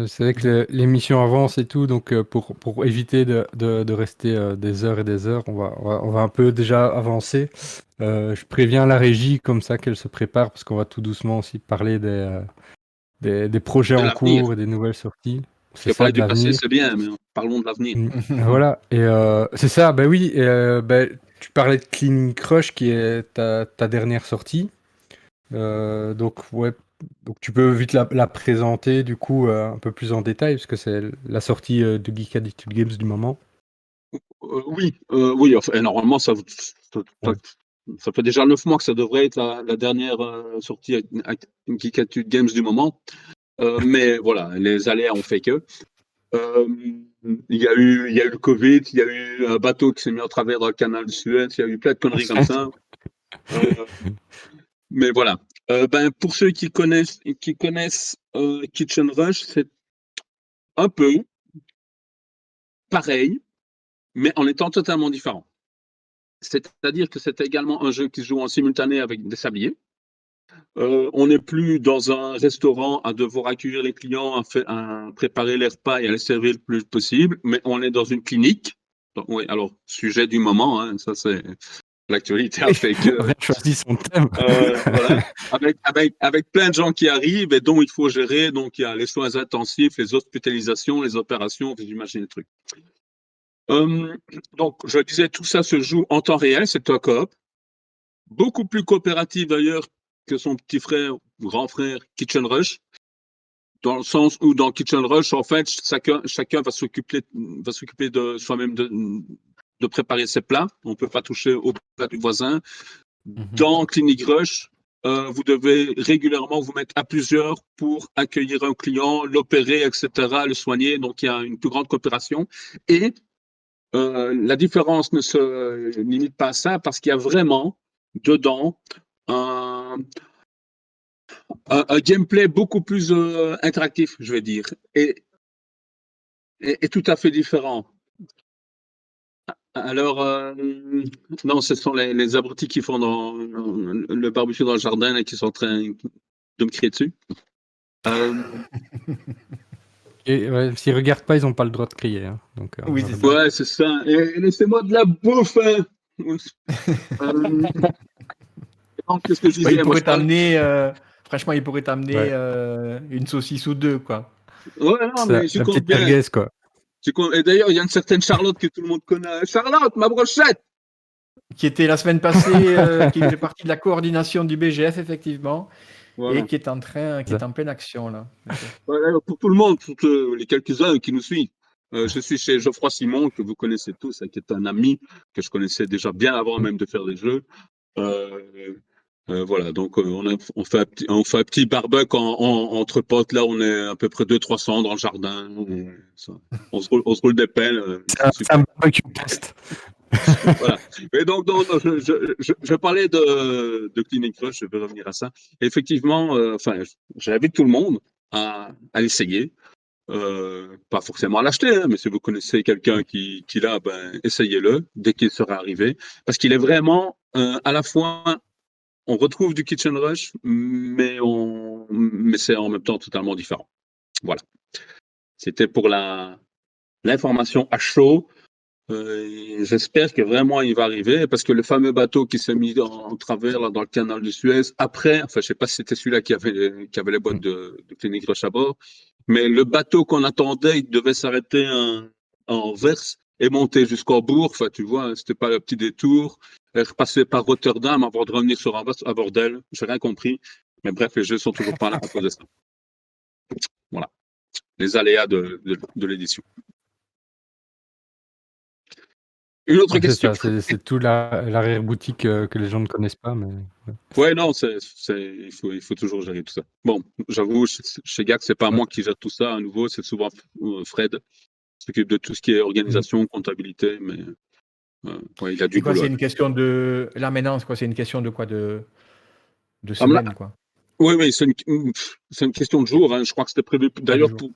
Speaker 2: C'est vrai que l'émission avance et tout, donc pour éviter de rester des heures et des heures, on va un peu déjà avancer. Je préviens la régie comme ça qu'elle se prépare, parce qu'on va tout doucement aussi parler des projets
Speaker 3: De
Speaker 2: en
Speaker 3: l'avenir.
Speaker 2: cours et des nouvelles sorties.
Speaker 3: Tu
Speaker 2: C'est
Speaker 3: as
Speaker 2: ça,
Speaker 3: parlé
Speaker 2: de
Speaker 3: du passé,
Speaker 2: l'avenir.
Speaker 3: c'est bien, mais parlons de l'avenir.
Speaker 2: Voilà, et c'est ça, bah oui, et, tu parlais de Cleaning Crush qui est ta dernière sortie. Donc ouais, donc tu peux vite la présenter du coup un peu plus en détail, parce que c'est la sortie de Geek Attitude Games du moment.
Speaker 3: Oui, enfin, et normalement,
Speaker 2: Ouais.
Speaker 3: ça fait déjà 9 mois que ça devrait être la dernière sortie à Geek Attitude Games du moment. Mais voilà, les aléas ont fait que. Euh, il y a eu le Covid, il y a eu un bateau qui s'est mis en travers dans le canal de Suez, il y a eu plein de conneries comme ça. Euh, mais voilà. Ben, pour ceux qui connaissent Kitchen Rush, c'est un peu pareil, mais en étant totalement différent. C'est-à-dire que c'est également un jeu qui se joue en simultané avec des sabliers. On n'est plus dans un restaurant à devoir accueillir les clients, à préparer les repas et à les servir le plus possible, mais on est dans une clinique. Donc, oui, alors, sujet du moment, hein, ça c'est l'actualité a fait
Speaker 2: On
Speaker 3: que,
Speaker 2: a choisi son thème.
Speaker 3: voilà, avec plein de gens qui arrivent et dont il faut gérer, donc il y a les soins intensifs, les hospitalisations, les opérations, vous imaginez le truc. Euh, donc, je disais, tout ça se joue en temps réel, c'est un coop, beaucoup plus coopératif d'ailleurs que son petit frère ou grand frère Kitchen Rush, dans le sens où dans Kitchen Rush, en fait, chacun va s'occuper de soi-même de préparer ses plats. On ne peut pas toucher au plat du voisin.
Speaker 1: Mhm.
Speaker 3: Dans Clinic Rush, vous devez régulièrement vous mettre à plusieurs pour accueillir un client, l'opérer, etc., le soigner. Donc, il y a une plus grande coopération. Et la différence ne se limite pas à ça parce qu'il y a vraiment dedans un, un gameplay beaucoup plus interactif, je vais dire, et tout à fait différent. Alors, non, ce sont les abrutis qui font le barbecue dans le jardin et qui sont en train de me crier dessus.
Speaker 2: Et ouais, s'ils regardent pas, ils n'ont pas le droit de crier, hein. Donc on
Speaker 1: Oui,
Speaker 2: leur
Speaker 1: c'est
Speaker 2: dit.
Speaker 1: ça.
Speaker 3: Ouais, c'est ça. Et laissez-moi de la bouffe, hein. Euh, donc, qu'est-ce que je
Speaker 1: Ouais, il
Speaker 3: disais? Moi,
Speaker 1: pourrait
Speaker 3: je parlais.
Speaker 1: t'amener, franchement, il pourrait t'amener
Speaker 2: Ouais,
Speaker 1: une saucisse ou deux, quoi.
Speaker 3: Ouais, non,
Speaker 2: c'est
Speaker 3: mais j'y
Speaker 2: la
Speaker 3: compte
Speaker 2: petite
Speaker 3: bien.
Speaker 2: merguez, quoi.
Speaker 3: Et d'ailleurs, il y a une certaine Charlotte que tout le monde connaît. Charlotte, ma brochette!
Speaker 1: Qui était la semaine passée, qui faisait partie de la coordination du BGF, effectivement, et
Speaker 3: Voilà.
Speaker 1: qui est en pleine action, là.
Speaker 3: Voilà, pour tout le monde, pour les quelques-uns qui nous suivent. Je suis chez Geoffroy Simon, que vous connaissez tous, qui est un ami que je connaissais déjà bien avant
Speaker 2: Mm.
Speaker 3: même de faire des jeux. Euh, voilà, donc on fait un petit barbecue entre potes. Là, on est à peu près 200-300 dans le jardin. On se roule des pelles. C'est
Speaker 2: C'est un
Speaker 3: super.
Speaker 2: barbecue test.
Speaker 3: Voilà. Et donc, non, je parlais de Clinic Rush, je vais revenir à ça. Effectivement, enfin, j'invite tout le monde à l'essayer. Pas forcément à l'acheter, hein, mais si vous connaissez quelqu'un qui l'a, ben, essayez-le dès qu'il sera arrivé. Parce qu'il est vraiment à la fois, on retrouve du Kitchen Rush, mais c'est en même temps totalement différent. Voilà. C'était pour l'information à chaud. J'espère que vraiment il va arriver parce que le fameux bateau qui s'est mis en travers là, dans le canal de Suez, après, enfin, je sais pas si c'était celui-là qui avait les boîtes de Clinic Rush à bord, mais le bateau qu'on attendait, il devait s'arrêter en verse et monter jusqu'au bourg. Enfin, tu vois, c'était pas le petit détour. Repasser par Rotterdam avant de revenir sur un bordel. J'ai rien compris. Mais bref, les jeux sont toujours pas là à cause de ça. Voilà. Les aléas de l'édition. Une autre
Speaker 2: Ouais, c'est
Speaker 3: question.
Speaker 2: ça, c'est tout l'arrière-boutique que les gens ne connaissent pas, mais
Speaker 3: Ouais, non, il faut toujours gérer tout ça. Bon, j'avoue, chez GAC, c'est pas
Speaker 2: ouais.
Speaker 3: moi qui gère tout ça. À nouveau, c'est souvent Fred qui s'occupe de tout ce qui est
Speaker 2: Mmh.
Speaker 3: organisation, comptabilité, mais ouais, il a du
Speaker 1: C'est quoi?
Speaker 3: boulot.
Speaker 1: C'est une question de là maintenant, c'est quoi? C'est une question de quoi? De
Speaker 3: Ah,
Speaker 1: semaine, quoi?
Speaker 3: oui, oui, c'est une question de jour. Hein. Je crois que c'était prévu.
Speaker 1: Ah, de
Speaker 3: D'ailleurs,
Speaker 1: jour.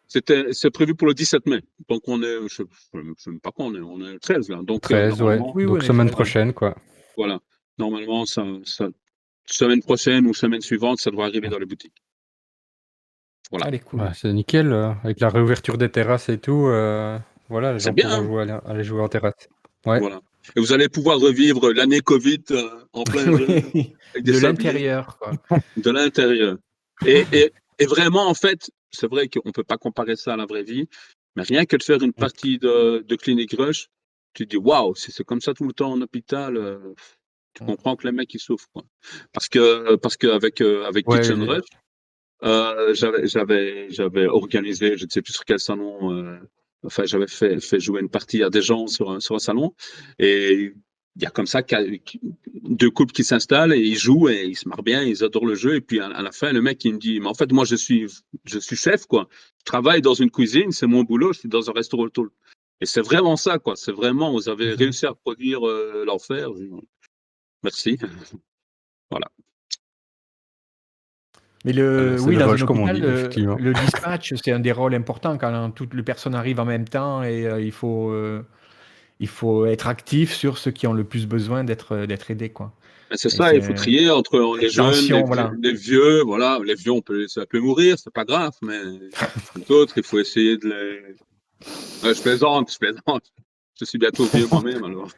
Speaker 3: c'est prévu pour le 17 mai. Donc on est, je ne sais même pas quand on est le 13 là. Donc
Speaker 2: 13, ouais.
Speaker 3: normalement,
Speaker 1: Oui, oui,
Speaker 2: Donc
Speaker 1: on est
Speaker 2: semaine
Speaker 1: 13, oui.
Speaker 2: prochaine, quoi.
Speaker 3: voilà. Normalement, semaine prochaine ou semaine suivante, ça doit arriver dans les boutiques. Voilà.
Speaker 1: Allez, cool.
Speaker 2: Ouais, c'est nickel, avec la réouverture des terrasses et tout, voilà, les
Speaker 3: C'est
Speaker 2: gens
Speaker 3: bien.
Speaker 2: pourront
Speaker 3: Hein.
Speaker 2: aller jouer en terrasse. Ouais.
Speaker 3: Voilà. Et vous allez pouvoir revivre l'année Covid en plein jeu
Speaker 1: Oui,
Speaker 3: avec des
Speaker 1: de
Speaker 3: sabliers
Speaker 1: l'intérieur, quoi.
Speaker 3: de l'intérieur. Et vraiment, en fait, c'est vrai qu'on ne peut pas comparer ça à la vraie vie, mais rien que de faire une
Speaker 2: Mmh.
Speaker 3: partie de Clinic Rush, tu te dis waouh, si c'est comme ça tout le temps en hôpital, tu
Speaker 1: Mmh.
Speaker 3: comprends que les mecs ils souffrent. Quoi. Parce que avec
Speaker 2: Ouais,
Speaker 3: Kitchen Rush, j'avais organisé, je ne sais plus sur quel salon, enfin j'avais fait jouer une partie à des gens sur un salon, et il y a comme ça deux couples qui s'installent et ils jouent et ils se marrent bien, ils adorent le jeu, et puis à la fin le mec il me dit mais en fait moi je suis chef quoi, je travaille dans une cuisine, c'est mon boulot, je suis dans un restaurant. Et c'est vraiment ça quoi, c'est vraiment vous avez
Speaker 2: Mmh.
Speaker 3: réussi à produire l'enfer. Merci. Voilà.
Speaker 1: Mais
Speaker 2: C'est
Speaker 1: oui,
Speaker 2: le
Speaker 1: dans un
Speaker 2: rush comme on
Speaker 1: hôpital,
Speaker 2: dit, effectivement.
Speaker 1: le dispatch, c'est un des rôles importants quand toutes les personnes arrivent en même temps et il faut être actif sur ceux qui ont le plus besoin d'être aidés, quoi.
Speaker 3: Ben, c'est
Speaker 1: Et
Speaker 3: ça, il faut trier entre les
Speaker 1: cette
Speaker 3: jeunes,
Speaker 1: tension, voilà.
Speaker 3: les vieux, voilà. Les vieux, ça peut mourir, c'est pas grave, mais les autres, il faut essayer de les. Ouais, je plaisante, je plaisante. Je suis bientôt vieux moi-même, alors.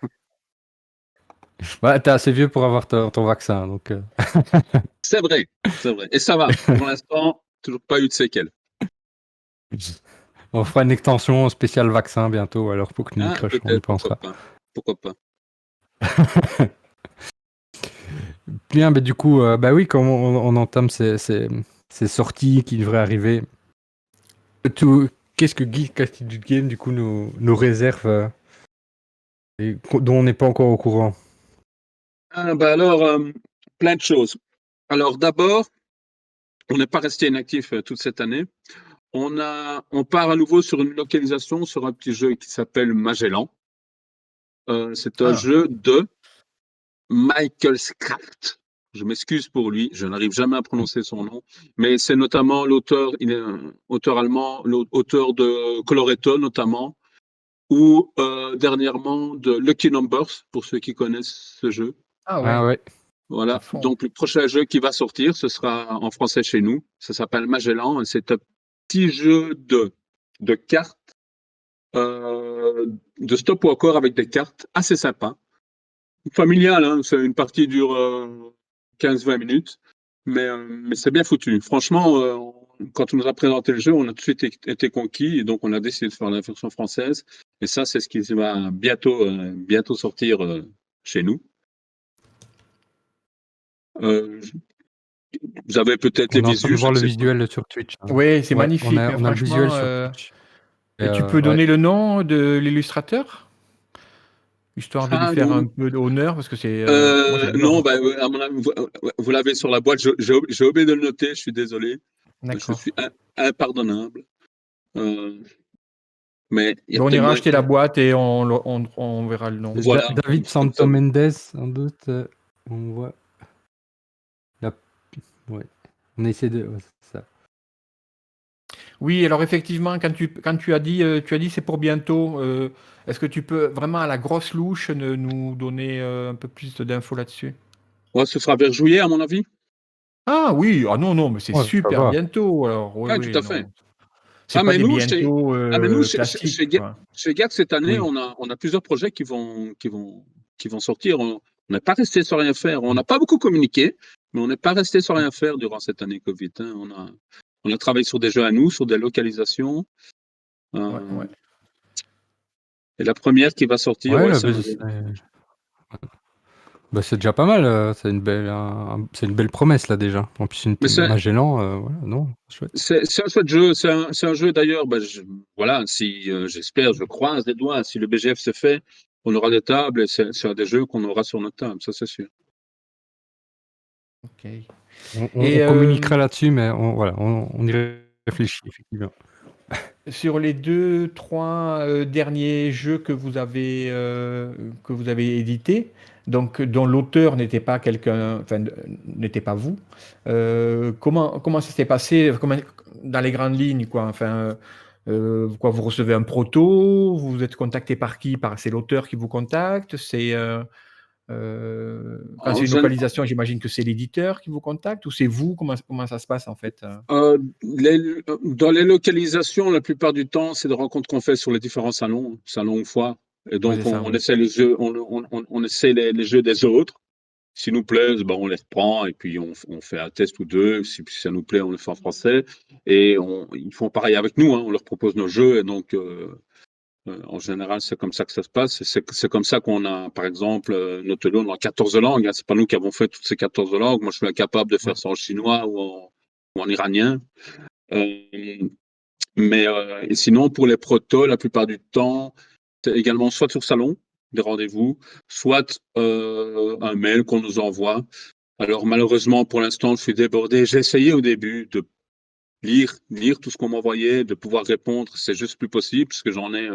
Speaker 2: Ouais, tu assez vieux pour avoir ton vaccin, donc
Speaker 3: C'est vrai, c'est vrai. Et ça va. Pour l'instant, toujours pas eu de séquelles.
Speaker 2: on fera une extension spéciale vaccin bientôt, alors pour Clinic
Speaker 3: Ah,
Speaker 2: Rush, on y
Speaker 3: peut-être, pourquoi
Speaker 2: pensera.
Speaker 3: pas. Pourquoi pas.
Speaker 2: Bien, mais du coup, bah oui, quand on entame ces sorties qui devraient arriver, qu'est-ce que Geek Attitude Game, du coup, nous réserve et dont on n'est pas encore au courant?
Speaker 3: Ah, bah alors, plein de choses. Alors d'abord, on n'est pas resté inactif toute cette année. On part à nouveau sur une localisation sur un petit jeu qui s'appelle Magellan. C'est un
Speaker 1: Ah,
Speaker 3: jeu de Michael Scraft. Je m'excuse pour lui, je n'arrive jamais à prononcer son nom, mais c'est notamment l'auteur, il est un auteur allemand, l'auteur de Coloretto notamment, ou dernièrement de Lucky Numbers, pour ceux qui connaissent ce jeu.
Speaker 1: ah
Speaker 2: Ah
Speaker 1: ouais,
Speaker 2: ouais.
Speaker 1: à
Speaker 3: Voilà,
Speaker 1: fond.
Speaker 3: donc le prochain jeu qui va sortir, ce sera en français chez nous, ça s'appelle Magellan, et c'est un petit jeu de cartes, de stop ou encore avec des cartes assez sympa. Familial, hein, c'est une partie dure 15-20 minutes, mais c'est bien foutu. Franchement, quand on nous a présenté le jeu, on a tout de suite été conquis, et donc on a décidé de faire la version française. Et ça, c'est ce qui va bientôt sortir chez nous. Euh, vous avez peut-être les
Speaker 2: On est en train de
Speaker 3: visus, je
Speaker 2: voir
Speaker 3: ne
Speaker 2: le
Speaker 3: sais pas.
Speaker 2: visuel sur Twitch, hein.
Speaker 1: Ouais, c'est
Speaker 2: Ouais,
Speaker 1: magnifique,
Speaker 2: on a le visuel
Speaker 1: franchement,
Speaker 2: sur Twitch. Et,
Speaker 1: et tu peux
Speaker 2: ouais.
Speaker 1: donner le nom de l'illustrateur? Histoire de lui
Speaker 3: Ah
Speaker 1: faire
Speaker 3: non,
Speaker 1: un peu d'honneur parce que c'est, moi j'adore,
Speaker 3: non,
Speaker 1: hein.
Speaker 3: bah, à mon avis, vous l'avez sur la boîte. J'ai oublié de le noter, je suis désolé. Je
Speaker 1: D'accord.
Speaker 3: suis impardonnable. Euh, mais il y a
Speaker 1: Bon, on ira
Speaker 3: tellement
Speaker 1: acheter la
Speaker 3: été.
Speaker 1: boîte et on verra le nom.
Speaker 3: Voilà,
Speaker 2: David
Speaker 3: comme ça.
Speaker 2: Santo Mendes, sans doute, on voit la... Ouais. On essaie de... ouais, c'est ça.
Speaker 1: Oui, alors effectivement, quand tu as dit c'est pour bientôt, est-ce que tu peux vraiment à la grosse louche nous donner un peu plus d'infos là-dessus?
Speaker 3: Ouais, ce sera vers juillet, à mon avis.
Speaker 1: Ah oui, ah non, non, mais c'est
Speaker 2: Ouais, ça
Speaker 1: super
Speaker 2: va.
Speaker 1: bientôt. Alors, oui,
Speaker 3: Ouais, tout
Speaker 1: oui,
Speaker 3: à fait.
Speaker 1: non. C'est
Speaker 3: Ah,
Speaker 1: pas
Speaker 3: mais
Speaker 1: des
Speaker 3: nous,
Speaker 1: bientôt classiques, quoi.
Speaker 3: chez GAC, cette année,
Speaker 1: Oui.
Speaker 3: on a plusieurs projets qui vont sortir. On n'est pas resté sans rien faire. On
Speaker 2: Mm.
Speaker 3: n'a pas beaucoup communiqué, mais on n'est pas resté sans rien faire durant cette année Covid. Hein. On a travaillé sur des jeux à nous, sur des localisations.
Speaker 1: Ouais,
Speaker 3: Euh,
Speaker 1: ouais.
Speaker 3: et la première qui va sortir,
Speaker 2: Ouais,
Speaker 3: ouais,
Speaker 2: là,
Speaker 3: c'est
Speaker 2: bah,
Speaker 3: un jeu.
Speaker 2: c'est déjà pas mal. C'est c'est une belle promesse, là, déjà. En plus,
Speaker 3: Mais
Speaker 2: Magellan, voilà, non, chouette.
Speaker 3: c'est un chouette jeu. C'est un jeu d'ailleurs. Bah, voilà, si j'espère, je croise les doigts, si le BGF se fait. on aura des tables et c'est des jeux qu'on aura sur notre table, ça c'est sûr.
Speaker 1: Ok.
Speaker 2: On communiquera là-dessus, mais on y réfléchit, effectivement.
Speaker 1: Sur les 2-3 derniers jeux que vous avez édités, donc dont l'auteur n'était pas quelqu'un, enfin n'était pas vous, comment ça s'est passé, dans les grandes lignes, quoi, enfin, quoi, vous recevez un proto, vous êtes contacté par qui? C'est l'auteur qui vous contacte, quand c'est
Speaker 3: En
Speaker 1: une
Speaker 3: gén-
Speaker 1: localisation, j'imagine que c'est l'éditeur qui vous contacte, ou c'est vous? Comment ça se passe en fait?
Speaker 3: Dans les localisations, la plupart du temps, c'est des rencontres qu'on fait sur les différents salons ou foires. Et
Speaker 1: Ouais,
Speaker 3: donc,
Speaker 1: c'est ça,
Speaker 3: on
Speaker 1: oui.
Speaker 3: essaie les jeux, on essaie les jeux des autres. S'ils nous plaisent, ben, on les reprend et puis on fait un test ou deux. Si ça nous plaît, on le fait en français. Et ils font pareil avec nous, hein. On leur propose nos jeux. Et donc, en général, c'est comme ça que ça se passe. C'est comme ça qu'on a, par exemple, notre lot dans 14 langues. Hein. C'est pas nous qui avons fait toutes ces 14 langues. Moi, je suis incapable de faire
Speaker 1: Ouais.
Speaker 3: ça en chinois ou en iranien. Euh, et sinon, pour les protos, la plupart du temps, c'est également soit sur salon, des rendez-vous, soit un mail qu'on nous envoie. Alors malheureusement, pour l'instant, je suis débordé. J'ai essayé au début de lire tout ce qu'on m'envoyait, de pouvoir répondre. C'est juste plus possible parce que j'en ai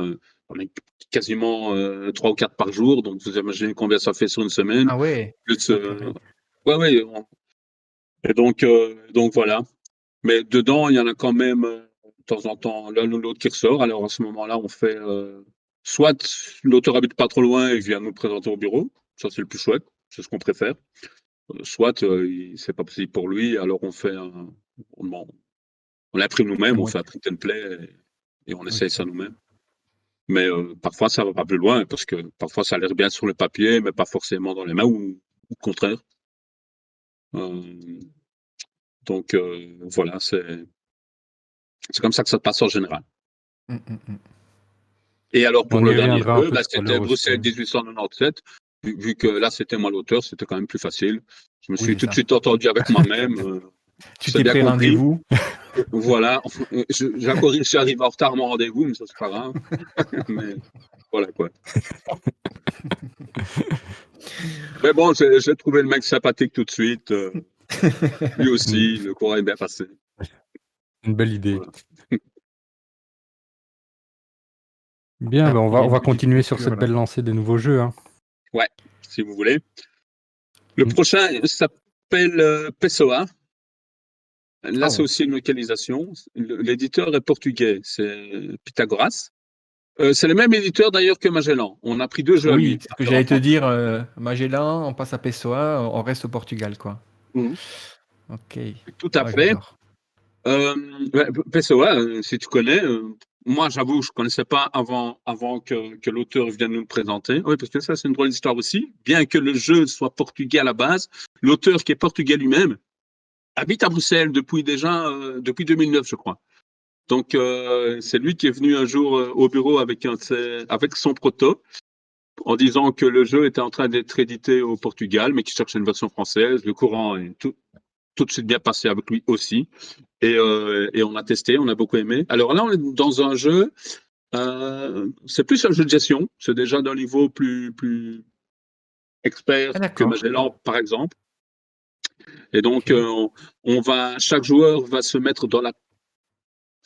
Speaker 3: quasiment 3 ou 4 par jour. Donc vous imaginez combien ça fait sur une semaine.
Speaker 1: Ah ouais,
Speaker 3: Plus,
Speaker 1: ah, purée.
Speaker 3: ouais, ouais. Et donc voilà. Mais dedans, il y en a quand même de temps en temps l'un ou l'autre qui ressort. Alors à ce moment-là, on fait soit l'auteur habite pas trop loin et vient nous présenter au bureau. Ça, c'est le plus chouette. C'est ce qu'on préfère. Soit c'est pas possible pour lui, alors on, on l'imprime nous-mêmes,
Speaker 1: À
Speaker 3: on fait un
Speaker 1: moitié.
Speaker 3: print and play et on essaye
Speaker 1: Ok.
Speaker 3: ça nous-mêmes. Mais parfois, ça va pas plus loin parce que parfois, ça a l'air bien sur le papier, mais pas forcément dans les mains ou le contraire. Euh, donc voilà, c'est comme ça que ça se passe en général.
Speaker 1: Mm, mm, mm.
Speaker 3: Et alors, pour
Speaker 2: On y
Speaker 3: le dernier
Speaker 2: reviendra un
Speaker 3: jeu,
Speaker 2: peu
Speaker 3: bah,
Speaker 2: tout à
Speaker 3: c'était
Speaker 2: l'heure aussi.
Speaker 3: Bruxelles 1897. Vu que là, c'était moi l'auteur, c'était quand même plus facile. Je me
Speaker 1: Oui,
Speaker 3: suis
Speaker 1: c'est
Speaker 3: tout de
Speaker 1: ça.
Speaker 3: suite entendu avec moi-même.
Speaker 1: Tu
Speaker 3: C'est
Speaker 1: t'es
Speaker 3: bien
Speaker 1: pris
Speaker 3: compris.
Speaker 1: rendez-vous.
Speaker 3: Voilà. J'ai encore réussi à arriver en retard à mon rendez-vous, mais ça, c'est pas grave. Mais voilà, quoi. Mais bon, j'ai trouvé le mec sympathique tout de suite. Lui
Speaker 2: Une,
Speaker 3: aussi, le courant est bien passé.
Speaker 2: une belle idée.
Speaker 3: Voilà.
Speaker 2: Bien,
Speaker 1: Ah,
Speaker 2: ben
Speaker 1: il y a
Speaker 2: on
Speaker 1: une
Speaker 2: va
Speaker 1: petite
Speaker 2: continuer sur
Speaker 1: coupure
Speaker 2: cette
Speaker 1: là.
Speaker 2: belle lancée des nouveaux jeux, hein.
Speaker 3: Ouais, si vous voulez. Le
Speaker 2: Mm.
Speaker 3: prochain s'appelle Pessoa. Là,
Speaker 1: Ah
Speaker 3: c'est
Speaker 1: ouais.
Speaker 3: aussi une localisation. L'éditeur est portugais, c'est Pythagoras. C'est le même éditeur d'ailleurs que Magellan. On a pris 2 jeux à
Speaker 1: Oui,
Speaker 3: lui
Speaker 1: c'est ce
Speaker 3: à
Speaker 1: que
Speaker 3: faire en
Speaker 1: j'allais te
Speaker 3: français.
Speaker 1: dire. Magellan, on passe à Pessoa, on reste au Portugal, quoi.
Speaker 3: Mhm.
Speaker 1: Ok.
Speaker 3: Tout à
Speaker 1: Ouais,
Speaker 3: fait.
Speaker 1: j'adore.
Speaker 3: Pessoa, si tu connais, moi j'avoue, je ne connaissais pas avant que l'auteur vienne nous le présenter. Oui, parce que ça, c'est une drôle d'histoire aussi. Bien que le jeu soit portugais à la base, l'auteur qui est portugais lui-même habite à Bruxelles depuis 2009, je crois. Donc, c'est lui qui est venu un jour au bureau avec son proto en disant que le jeu était en train d'être édité au Portugal, mais qu'il cherchait une version française. Le courant est tout de suite bien passé avec lui aussi. Et on a testé, on a beaucoup aimé. Alors là, on est dans un jeu, c'est plus un jeu de gestion. C'est déjà d'un niveau plus expert
Speaker 1: Ah
Speaker 3: que
Speaker 1: d'accord.
Speaker 3: Magellan, par exemple. Et donc,
Speaker 1: Ok.
Speaker 3: chaque joueur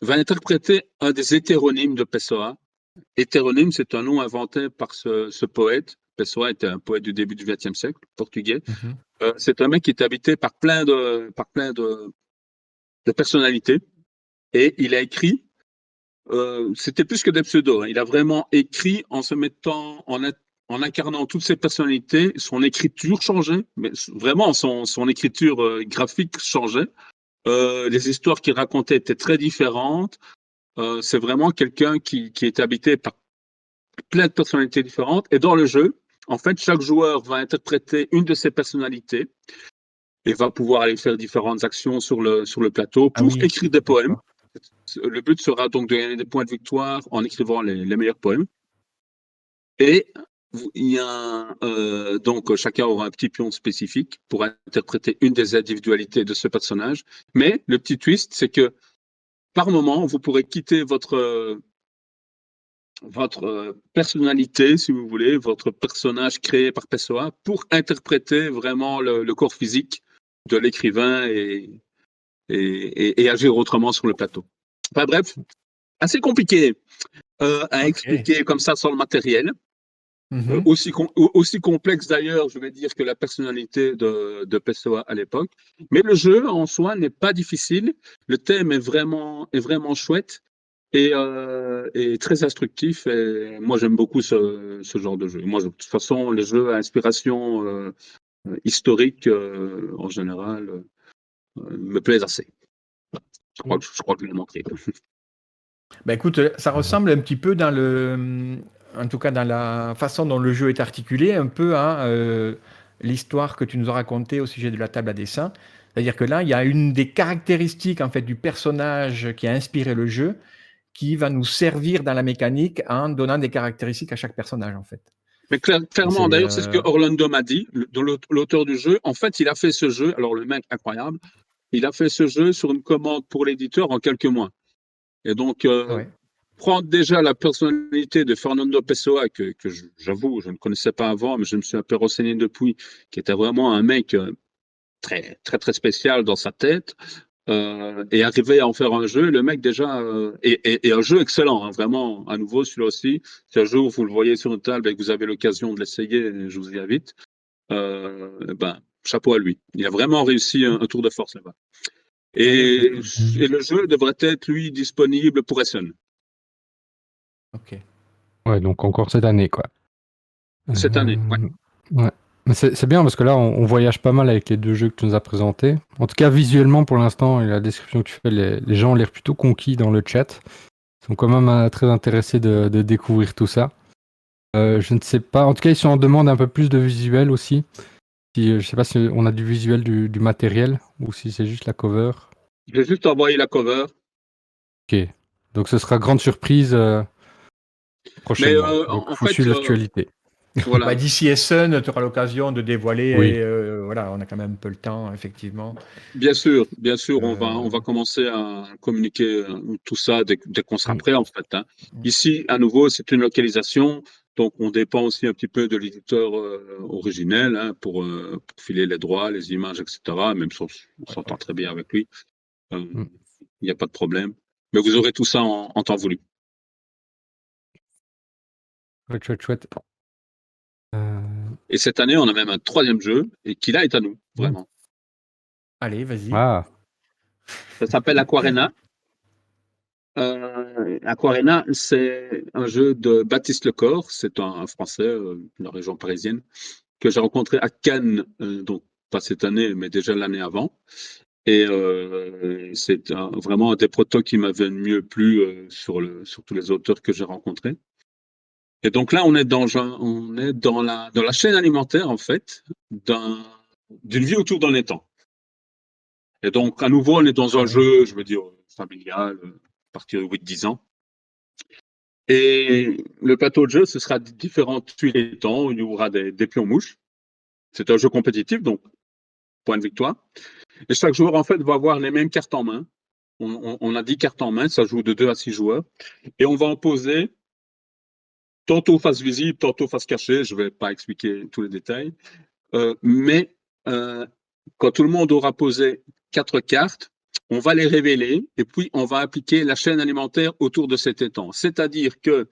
Speaker 3: va interpréter un des hétéronymes de Pessoa. Hétéronyme, c'est un nom inventé par ce poète. Pessoa était un poète du début du XXe siècle, portugais.
Speaker 1: Mhm.
Speaker 3: C'est un mec qui est habité par plein de personnalités. Et il a écrit, c'était plus que des pseudos. Hein. Il a vraiment écrit en se mettant, en incarnant toutes ses personnalités. Son écriture changeait, mais vraiment son écriture graphique changeait. Les histoires qu'il racontait étaient très différentes. C'est vraiment quelqu'un qui est habité par plein de personnalités différentes. Et dans le jeu, en fait, chaque joueur va interpréter une de ces personnalités et va pouvoir aller faire différentes actions sur le plateau
Speaker 1: Ah
Speaker 3: pour
Speaker 1: oui,
Speaker 3: écrire des poèmes.
Speaker 1: d'accord.
Speaker 3: Le but sera donc de gagner des points de victoire en écrivant les meilleurs poèmes. Et il y a donc chacun aura un petit pion spécifique pour interpréter une des individualités de ce personnage. Mais le petit twist, c'est que par moment, vous pourrez quitter votre personnalité, si vous voulez, votre personnage créé par Pessoa pour interpréter vraiment le corps physique de l'écrivain et agir autrement sur le plateau. Enfin bref, assez compliqué à
Speaker 1: Ok.
Speaker 3: expliquer comme ça sans le matériel.
Speaker 1: Mhm.
Speaker 3: Aussi complexe d'ailleurs, je vais dire, que la personnalité de Pessoa à l'époque. Mais le jeu en soi n'est pas difficile. Le thème est vraiment chouette et très instructif. Et moi, j'aime beaucoup ce genre de jeu. Moi, de toute façon, les jeux à inspiration historique, en général, me plaisent assez. Je crois que je l'ai manqué.
Speaker 1: Bah écoute, ça ressemble un petit peu dans en tout cas dans la façon dont le jeu est articulé, un peu à l'histoire que tu nous as racontée au sujet de la table à dessin. C'est-à-dire que là, il y a une des caractéristiques en fait du personnage qui a inspiré le jeu qui va nous servir dans la mécanique en donnant des caractéristiques à chaque personnage en fait.
Speaker 3: Mais
Speaker 1: Et
Speaker 3: clairement,
Speaker 1: c'est
Speaker 3: d'ailleurs, c'est ce que Orlando m'a dit, l'auteur du jeu. En fait, il a fait ce jeu, alors le mec incroyable, il a fait ce jeu sur une commande pour l'éditeur en quelques mois. Et donc,
Speaker 1: ouais.
Speaker 3: prendre déjà la personnalité de Fernando Pessoa, que j'avoue, je ne connaissais pas avant, mais je me suis un peu renseigné depuis, qui était vraiment un mec très, très, très spécial dans sa tête, et arriver à en faire un jeu, le mec déjà, et un jeu excellent, hein, vraiment, à nouveau, celui-là aussi. Si un jour vous le voyez sur une table et que vous avez l'occasion de l'essayer, je vous y invite, ben, chapeau à lui. Il a vraiment réussi un tour de force là-bas.
Speaker 1: Oui,
Speaker 3: Et,
Speaker 1: effectivement.
Speaker 3: et le jeu devrait être, lui, disponible pour Essen
Speaker 1: Ok.
Speaker 2: Ouais, donc encore cette année, quoi.
Speaker 3: cette année. Ouais.
Speaker 2: Ouais. Mais c'est bien parce que là, on voyage pas mal avec les deux jeux que tu nous as présentés. En tout cas, visuellement, pour l'instant, et la description que tu fais, les gens ont l'air plutôt conquis dans le chat. Ils sont quand même très intéressés de découvrir tout ça. Je ne sais pas. En tout cas, ils sont en demande un peu plus de visuel aussi. Si, je sais pas si on a du visuel du matériel ou si c'est juste la cover.
Speaker 3: J'ai juste envoyé la cover.
Speaker 2: Ok. Donc ce sera grande surprise
Speaker 3: Mais
Speaker 2: prochainement. Donc
Speaker 3: en
Speaker 2: faut
Speaker 3: fait,
Speaker 2: suivre l'actualité.
Speaker 1: Bah,
Speaker 3: voilà.
Speaker 1: d'ici Essen, tu auras l'occasion de dévoiler.
Speaker 2: Oui.
Speaker 1: Et, voilà, on a quand même un peu le temps, effectivement.
Speaker 3: Bien sûr, on
Speaker 1: Euh,
Speaker 3: va commencer à communiquer tout ça dès qu'on sera
Speaker 2: Mm.
Speaker 3: prêt, en fait. Hein. Ici, à nouveau, c'est une localisation, donc on dépend aussi un petit peu de l'éditeur originel hein, pour filer les droits, les images, etc. Même si on
Speaker 1: ouais,
Speaker 3: s'entend
Speaker 1: ouais.
Speaker 3: très bien avec lui, il
Speaker 2: Mm.
Speaker 3: n'y a pas de problème. Mais vous aurez tout ça en temps voulu.
Speaker 2: Chouette, chouette, chouette.
Speaker 3: Et cette année, on a même un troisième jeu, et qui là est à nous,
Speaker 2: Mm.
Speaker 3: vraiment.
Speaker 1: Allez, vas-y.
Speaker 2: Ah.
Speaker 3: Ça s'appelle Aquarena. Aquarena, c'est un jeu de Baptiste Lecor, c'est un Français de la région parisienne, que j'ai rencontré à Cannes, donc pas cette année, mais déjà l'année avant. Et c'est vraiment un des protos qui m'avait le mieux plu sur tous les auteurs que j'ai rencontrés. Et donc là, on est dans la chaîne alimentaire, en fait, d'une vie autour d'un étang. Et donc, à nouveau, on est dans
Speaker 1: Ah
Speaker 3: un
Speaker 1: ouais.
Speaker 3: jeu, je veux dire, familial, à partir de 8-10 ans. Et le plateau de jeu, ce sera différentes tuiles étangs, il y aura des pions mouches. C'est un jeu compétitif, donc point de victoire. Et chaque joueur, en fait, va avoir les mêmes cartes en main. On a 10 cartes en main, ça joue de 2 à 6 joueurs. Et on va en poser tantôt face visible, tantôt face cachée. Je ne vais pas expliquer tous les détails. Mais quand tout le monde aura posé 4 cartes, on va les révéler et puis on va appliquer la chaîne alimentaire autour de cet étang. C'est-à-dire que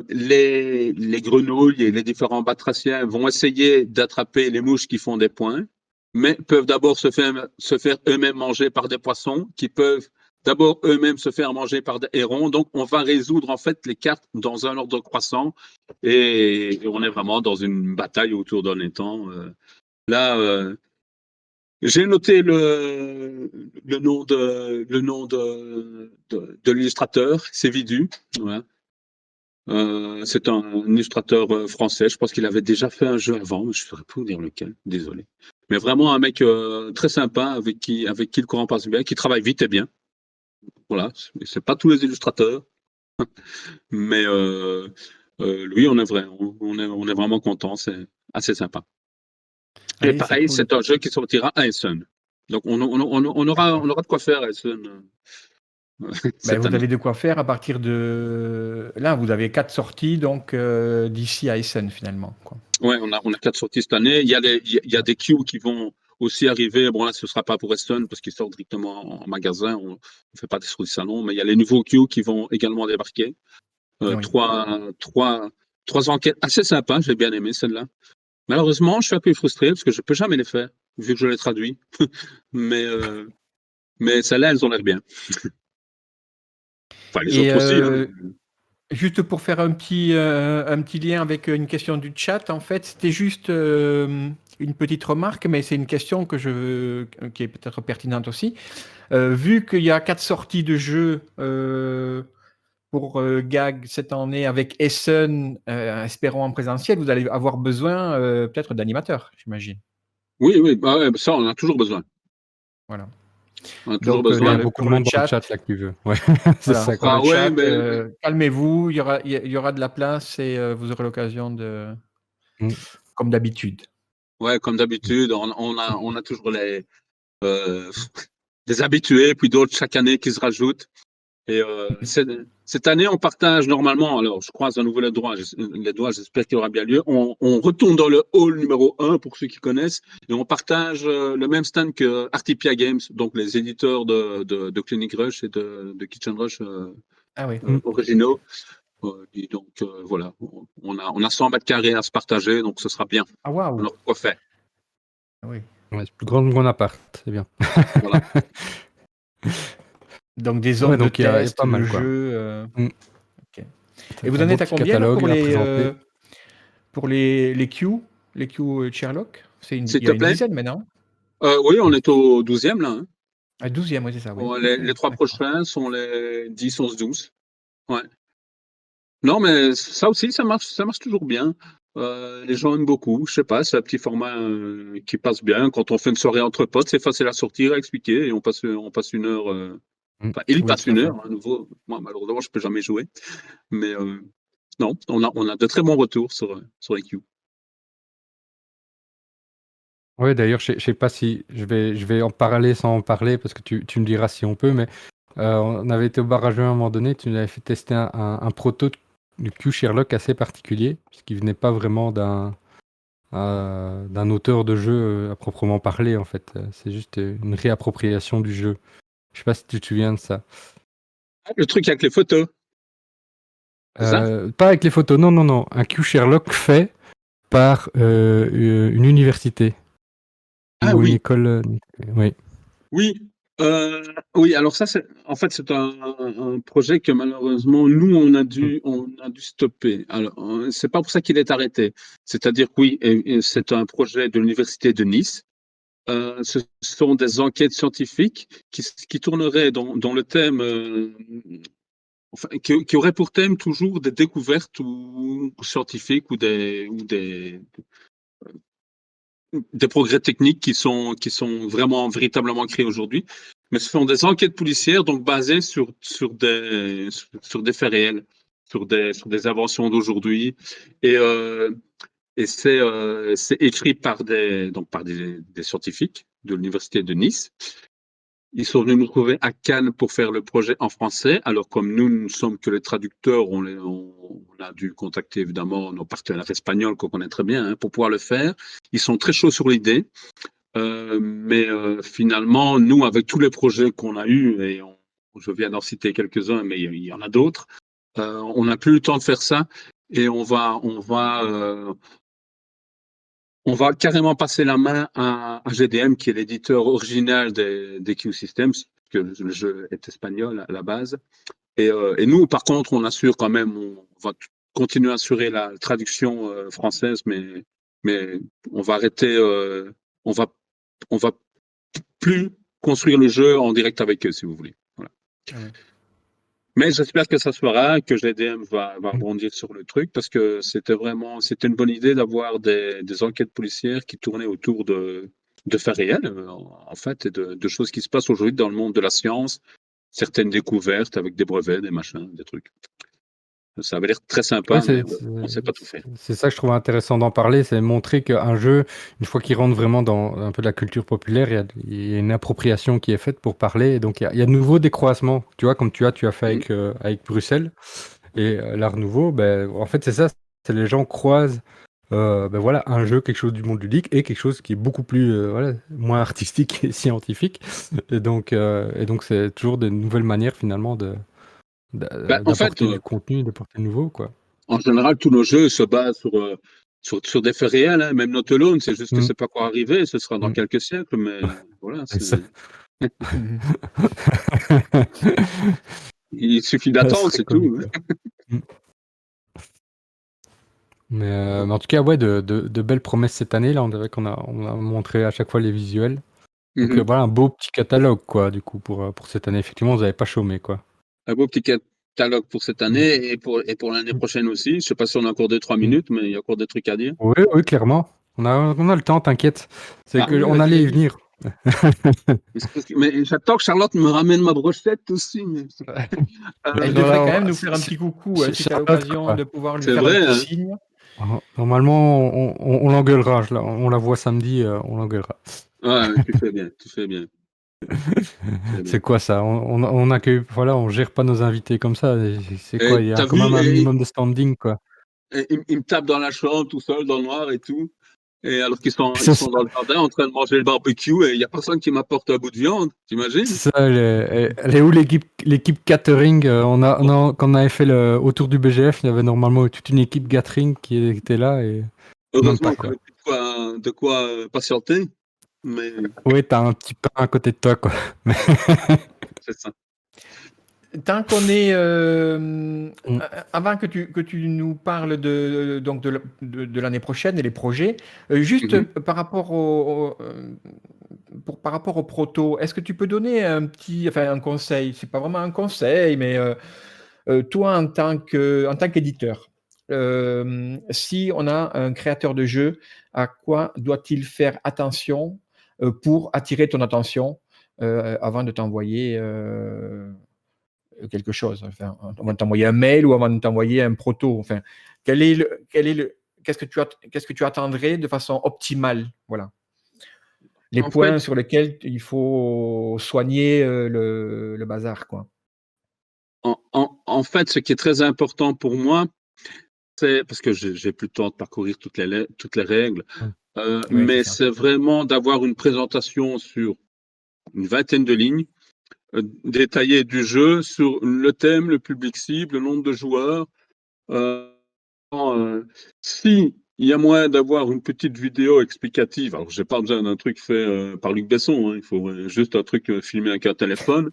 Speaker 3: les grenouilles et les différents batraciens vont essayer d'attraper les mouches qui font des points, mais peuvent d'abord se faire eux-mêmes manger par des poissons, qui peuvent d'abord eux-mêmes se faire manger par des hérons. Donc, on va résoudre en fait les cartes dans un ordre croissant et on est vraiment dans une bataille autour d'un étang. Là, j'ai noté le nom de l'illustrateur, c'est Vidu. Ouais. C'est un illustrateur français. Je pense qu'il avait déjà fait un jeu avant, mais je ne saurais pas vous dire lequel. Désolé. Mais vraiment un mec très sympa avec qui le courant passe bien, qui travaille vite et bien. Voilà. C'est pas tous les illustrateurs, mais lui, on est vraiment content. C'est assez sympa. Et
Speaker 1: Allez, c'est
Speaker 3: pareil,
Speaker 1: cool.
Speaker 3: c'est un jeu qui sortira à Essen. Donc on aura de quoi faire à Essen cette
Speaker 1: vous
Speaker 3: année.
Speaker 1: avez de quoi faire à partir de... Là, vous avez 4 sorties, donc d'ici à Essen, finalement, quoi.
Speaker 3: Ouais, on a 4 sorties cette année. Il y a des queues qui vont aussi arriver. Bon, là, ce sera pas pour Eston parce qu'ils sortent directement en magasin. On ne fait pas des sorties salon, mais il y a les nouveaux queues qui vont également débarquer.
Speaker 1: Oui.
Speaker 3: Trois enquêtes assez sympas. J'ai bien aimé celle-là. Malheureusement, je suis un peu frustré parce que je peux jamais les faire vu que je les traduis. mais mais celles-là, elles ont l'air bien. Enfin, les
Speaker 1: Et
Speaker 3: autres aussi, hein.
Speaker 1: juste pour faire un petit lien avec une question du chat, en fait, c'était juste une petite remarque, mais c'est une question qui est peut-être pertinente aussi. Vu qu'il y a 4 sorties de jeux pour GAG cette année avec Essen, espérons en présentiel, vous allez avoir besoin peut-être d'animateurs, j'imagine.
Speaker 3: Oui, oui, bah ouais, ça, on a toujours besoin.
Speaker 1: Voilà.
Speaker 3: On a toujours
Speaker 1: Donc,
Speaker 2: Il y a
Speaker 3: besoin.
Speaker 2: beaucoup de
Speaker 1: pour le
Speaker 2: monde dans le
Speaker 1: chat,
Speaker 2: chat là qui veut. Ouais, c'est
Speaker 1: voilà,
Speaker 2: ça.
Speaker 1: pour le
Speaker 3: Ah ouais,
Speaker 1: chat,
Speaker 3: mais
Speaker 1: calmez-vous, il y aura de la place et vous aurez l'occasion de,
Speaker 2: Mm.
Speaker 1: comme d'habitude.
Speaker 3: ouais, comme d'habitude, on a toujours euh, des habitués, puis d'autres chaque année qui se rajoutent. Et cette année, on partage normalement, alors je croise à nouveau les doigts, j'espère qu'il y aura bien lieu. On retourne dans le hall numéro 1 pour ceux qui connaissent, et on partage le même stand que Artipia Games, donc les éditeurs de Clinic Rush et de Kitchen Rush
Speaker 1: Ah oui.
Speaker 3: originaux. Et donc voilà, on a 100 mètres carrés à se partager, donc ce sera bien.
Speaker 1: Ah
Speaker 3: On
Speaker 1: waouh.
Speaker 3: aura quoi faire.
Speaker 1: Ah oui.
Speaker 2: Ouais, c'est plus grand que mon appart, c'est bien.
Speaker 3: Voilà.
Speaker 1: Donc des
Speaker 2: Ouais,
Speaker 1: zones de
Speaker 2: donc il y a
Speaker 1: test
Speaker 2: pas
Speaker 1: de
Speaker 2: mal quoi.
Speaker 1: jeux.
Speaker 2: Mm.
Speaker 1: Ok. Et vous
Speaker 2: Un
Speaker 1: en
Speaker 2: beau
Speaker 1: êtes à
Speaker 2: petit
Speaker 1: combien là
Speaker 2: catalogue à présenter.
Speaker 1: pour les queues, les queues Sherlock?
Speaker 3: S'il
Speaker 1: Il y a
Speaker 3: te
Speaker 1: une
Speaker 3: plaît.
Speaker 1: dizaine maintenant.
Speaker 3: Oui, on est au 12e là, hein.
Speaker 1: Ah, 12e, oui, c'est ça, oui.
Speaker 3: Bon,
Speaker 1: Ok,
Speaker 3: les 3
Speaker 1: d'accord.
Speaker 3: prochains sont les 10, 11, 12. Ouais. Non, mais ça aussi, ça marche toujours bien. Les gens aiment beaucoup. Je sais pas, c'est un petit format qui passe bien. Quand on fait une soirée entre potes, c'est facile à sortir, à expliquer, et on passe une heure.
Speaker 2: Mm.
Speaker 3: Enfin, il
Speaker 1: Oui,
Speaker 3: passe
Speaker 1: tout à
Speaker 3: une
Speaker 1: fait.
Speaker 3: heure à nouveau. Moi, malheureusement, je peux jamais jouer. Mais non, on a de très bons retours sur les queues.
Speaker 2: Ouais, d'ailleurs, je sais pas si je vais en parler sans en parler parce que tu me diras si on peut, mais on avait été au barrageux à un moment donné, tu nous avais fait tester un proto de Q Sherlock assez particulier, puisqu'il venait pas vraiment d'un auteur de jeu à proprement parler, en fait. C'est juste une réappropriation du jeu. Je sais pas si tu te souviens de ça.
Speaker 3: Le truc avec les photos, c'est ça?
Speaker 2: Pas avec les photos, non, non, non. Un Q Sherlock fait par une université
Speaker 3: Ah
Speaker 2: ou une
Speaker 3: oui,
Speaker 2: école. Oui.
Speaker 3: oui. Oui, alors ça, en fait, c'est un projet que malheureusement, nous,
Speaker 2: Mm.
Speaker 3: on a dû stopper. Alors, c'est pas pour ça qu'il est arrêté. C'est-à-dire que oui, et c'est un projet de l'Université de Nice. Ce sont des enquêtes scientifiques qui tourneraient dans le thème, enfin, qui auraient pour thème toujours des découvertes ou scientifiques ou des progrès techniques qui sont vraiment véritablement créés aujourd'hui. Mais ce sont des enquêtes policières donc basées sur des faits réels, sur des inventions d'aujourd'hui. Et, c'est écrit par des scientifiques de l'Université de Nice. Ils sont venus nous trouver à Cannes pour faire le projet en français. Alors, comme nous ne sommes que les traducteurs, on a dû contacter évidemment nos partenaires espagnols qu'on connaît très bien, hein, pour pouvoir le faire. Ils sont très chauds sur l'idée. Mais finalement, nous, avec tous les projets qu'on a eus, et je viens d'en citer quelques-uns, mais il y en a d'autres, on n'a plus le temps de faire ça. Et on va carrément passer la main à GDM, qui est l'éditeur original des Q-Systems, que le jeu est espagnol à la base. Et nous, par contre, on assure quand même, on va continuer à assurer la traduction française, mais on va arrêter, on va, on va plus construire le jeu en direct avec eux, si vous voulez. Voilà.
Speaker 1: Ah oui.
Speaker 3: Mais j'espère que ça se fera, que GDM va
Speaker 2: Mm.
Speaker 3: rebondir sur le truc, parce que c'était une bonne idée d'avoir des enquêtes policières qui tournaient autour de faits réels, en fait, et de choses qui se passent aujourd'hui dans le monde de la science, certaines découvertes avec des brevets, des machins, des trucs. Ça avait l'air très
Speaker 2: Ouais,
Speaker 3: sympa, mais on ne sait pas tout faire.
Speaker 2: c'est ça que je trouve intéressant d'en parler, c'est montrer qu'un jeu, une fois qu'il rentre vraiment dans un peu de la culture populaire, il y a une appropriation qui est faite pour parler. Et donc il y a de nouveau des croisements, tu vois, comme tu as fait
Speaker 3: Mhm.
Speaker 2: avec Bruxelles. Et l'Art Nouveau, ben, en fait, c'est ça, c'est les gens croisent ben voilà, un jeu, quelque chose du monde ludique et quelque chose qui est beaucoup plus voilà, moins artistique et scientifique. Et donc c'est toujours de nouvelles manières finalement
Speaker 3: En fait,
Speaker 2: d'apporter du contenu, d'apporter de nouveau, quoi.
Speaker 3: en général, tous nos jeux se basent sur des faits réels, hein. Même Not Alone, c'est juste que
Speaker 2: Mm,
Speaker 3: c'est pas encore arrivé, ce sera dans
Speaker 2: mm.
Speaker 3: quelques siècles, mais voilà,
Speaker 2: C'est ça.
Speaker 1: Mhm.
Speaker 3: il suffit
Speaker 2: Ça
Speaker 3: d'attendre,
Speaker 2: serait
Speaker 3: c'est
Speaker 2: comique,
Speaker 3: tout.
Speaker 2: quoi. Mm. Mais en tout cas, ouais, de belles promesses cette année. Là, on a montré à chaque fois les visuels. Donc
Speaker 3: Mhm.
Speaker 2: voilà, un beau petit catalogue, quoi, du coup, pour cette année. Effectivement, vous n'avez pas chômé, quoi.
Speaker 3: Un beau petit catalogue pour cette
Speaker 2: Mm.
Speaker 3: année et pour l'année
Speaker 2: Mm.
Speaker 3: prochaine aussi. Je ne sais pas si on a encore 2-3
Speaker 2: Mm.
Speaker 3: minutes, mais il y a encore des trucs à dire.
Speaker 2: Oui, oui, clairement. On a le temps, t'inquiète. C'est
Speaker 3: Ah,
Speaker 1: Oui,
Speaker 2: qu'on
Speaker 1: vas-y,
Speaker 2: allait y
Speaker 1: vas-y.
Speaker 2: venir.
Speaker 3: mais j'attends que Charlotte me ramène ma brochette aussi.
Speaker 1: Elle
Speaker 3: Euh,
Speaker 1: devrait
Speaker 2: Voilà,
Speaker 1: quand même nous faire un petit coucou, hein, si tu as
Speaker 2: Charlotte,
Speaker 1: l'occasion
Speaker 2: quoi.
Speaker 1: de pouvoir lui
Speaker 3: c'est
Speaker 1: faire un
Speaker 3: vrai,
Speaker 1: petit
Speaker 3: hein.
Speaker 1: signe.
Speaker 2: Normalement, on l'engueulera. On la voit samedi, on l'engueulera.
Speaker 3: Ouais, tu fais bien, tu fais bien, tu fais bien.
Speaker 2: C'est quoi ça? On accueille, voilà, on gère pas nos invités comme ça. C'est
Speaker 3: Et
Speaker 2: quoi? Il y a
Speaker 3: t'as
Speaker 2: quand
Speaker 3: vu,
Speaker 2: même un minimum de standing, quoi.
Speaker 3: il me tape dans la chambre tout seul, dans le noir et tout. Et alors ils
Speaker 2: C'est
Speaker 3: sont
Speaker 2: ça,
Speaker 3: dans le jardin en train de manger le barbecue et il n'y a personne qui m'apporte un bout de viande, t'imagines?
Speaker 2: c'est ça, elle est où l'équipe catering? Quand on avait fait autour du BGF, il y avait normalement toute une équipe catering qui était là et même pas,
Speaker 3: Heureusement que
Speaker 2: quoi.
Speaker 3: j'avais plus de quoi patienter, mais
Speaker 2: Ouais, t'as un petit pain à côté de toi, quoi.
Speaker 3: c'est ça.
Speaker 1: Tant qu'on est,
Speaker 2: Mm,
Speaker 1: avant que tu nous parles donc de l'année prochaine et les projets, juste
Speaker 3: Mhm.
Speaker 1: par rapport par rapport au proto, est-ce que tu peux donner enfin un conseil? C'est pas vraiment un conseil, mais toi en tant qu'éditeur, si on a un créateur de jeu, à quoi doit-il faire attention pour attirer ton attention avant de t'envoyer quelque chose, enfin, avant de t'envoyer un mail ou avant de t'envoyer un proto. Enfin, qu'est-ce que tu attendrais de façon optimale, voilà. Les
Speaker 3: En fait,
Speaker 1: points sur lesquels il faut soigner le bazar, quoi.
Speaker 3: en fait, ce qui est très important pour moi, c'est parce que j'ai plus le temps de parcourir toutes les règles,
Speaker 2: mm.
Speaker 1: Oui, c'est
Speaker 3: mais
Speaker 1: ça.
Speaker 3: c'est vraiment d'avoir une présentation sur une vingtaine de lignes détaillée du jeu sur le thème, le public cible, le nombre de joueurs. Euh, Si il y a moyen d'avoir une petite vidéo explicative, alors j'ai pas besoin d'un truc fait par Luc Besson, hein, il faut juste un truc filmé avec un téléphone,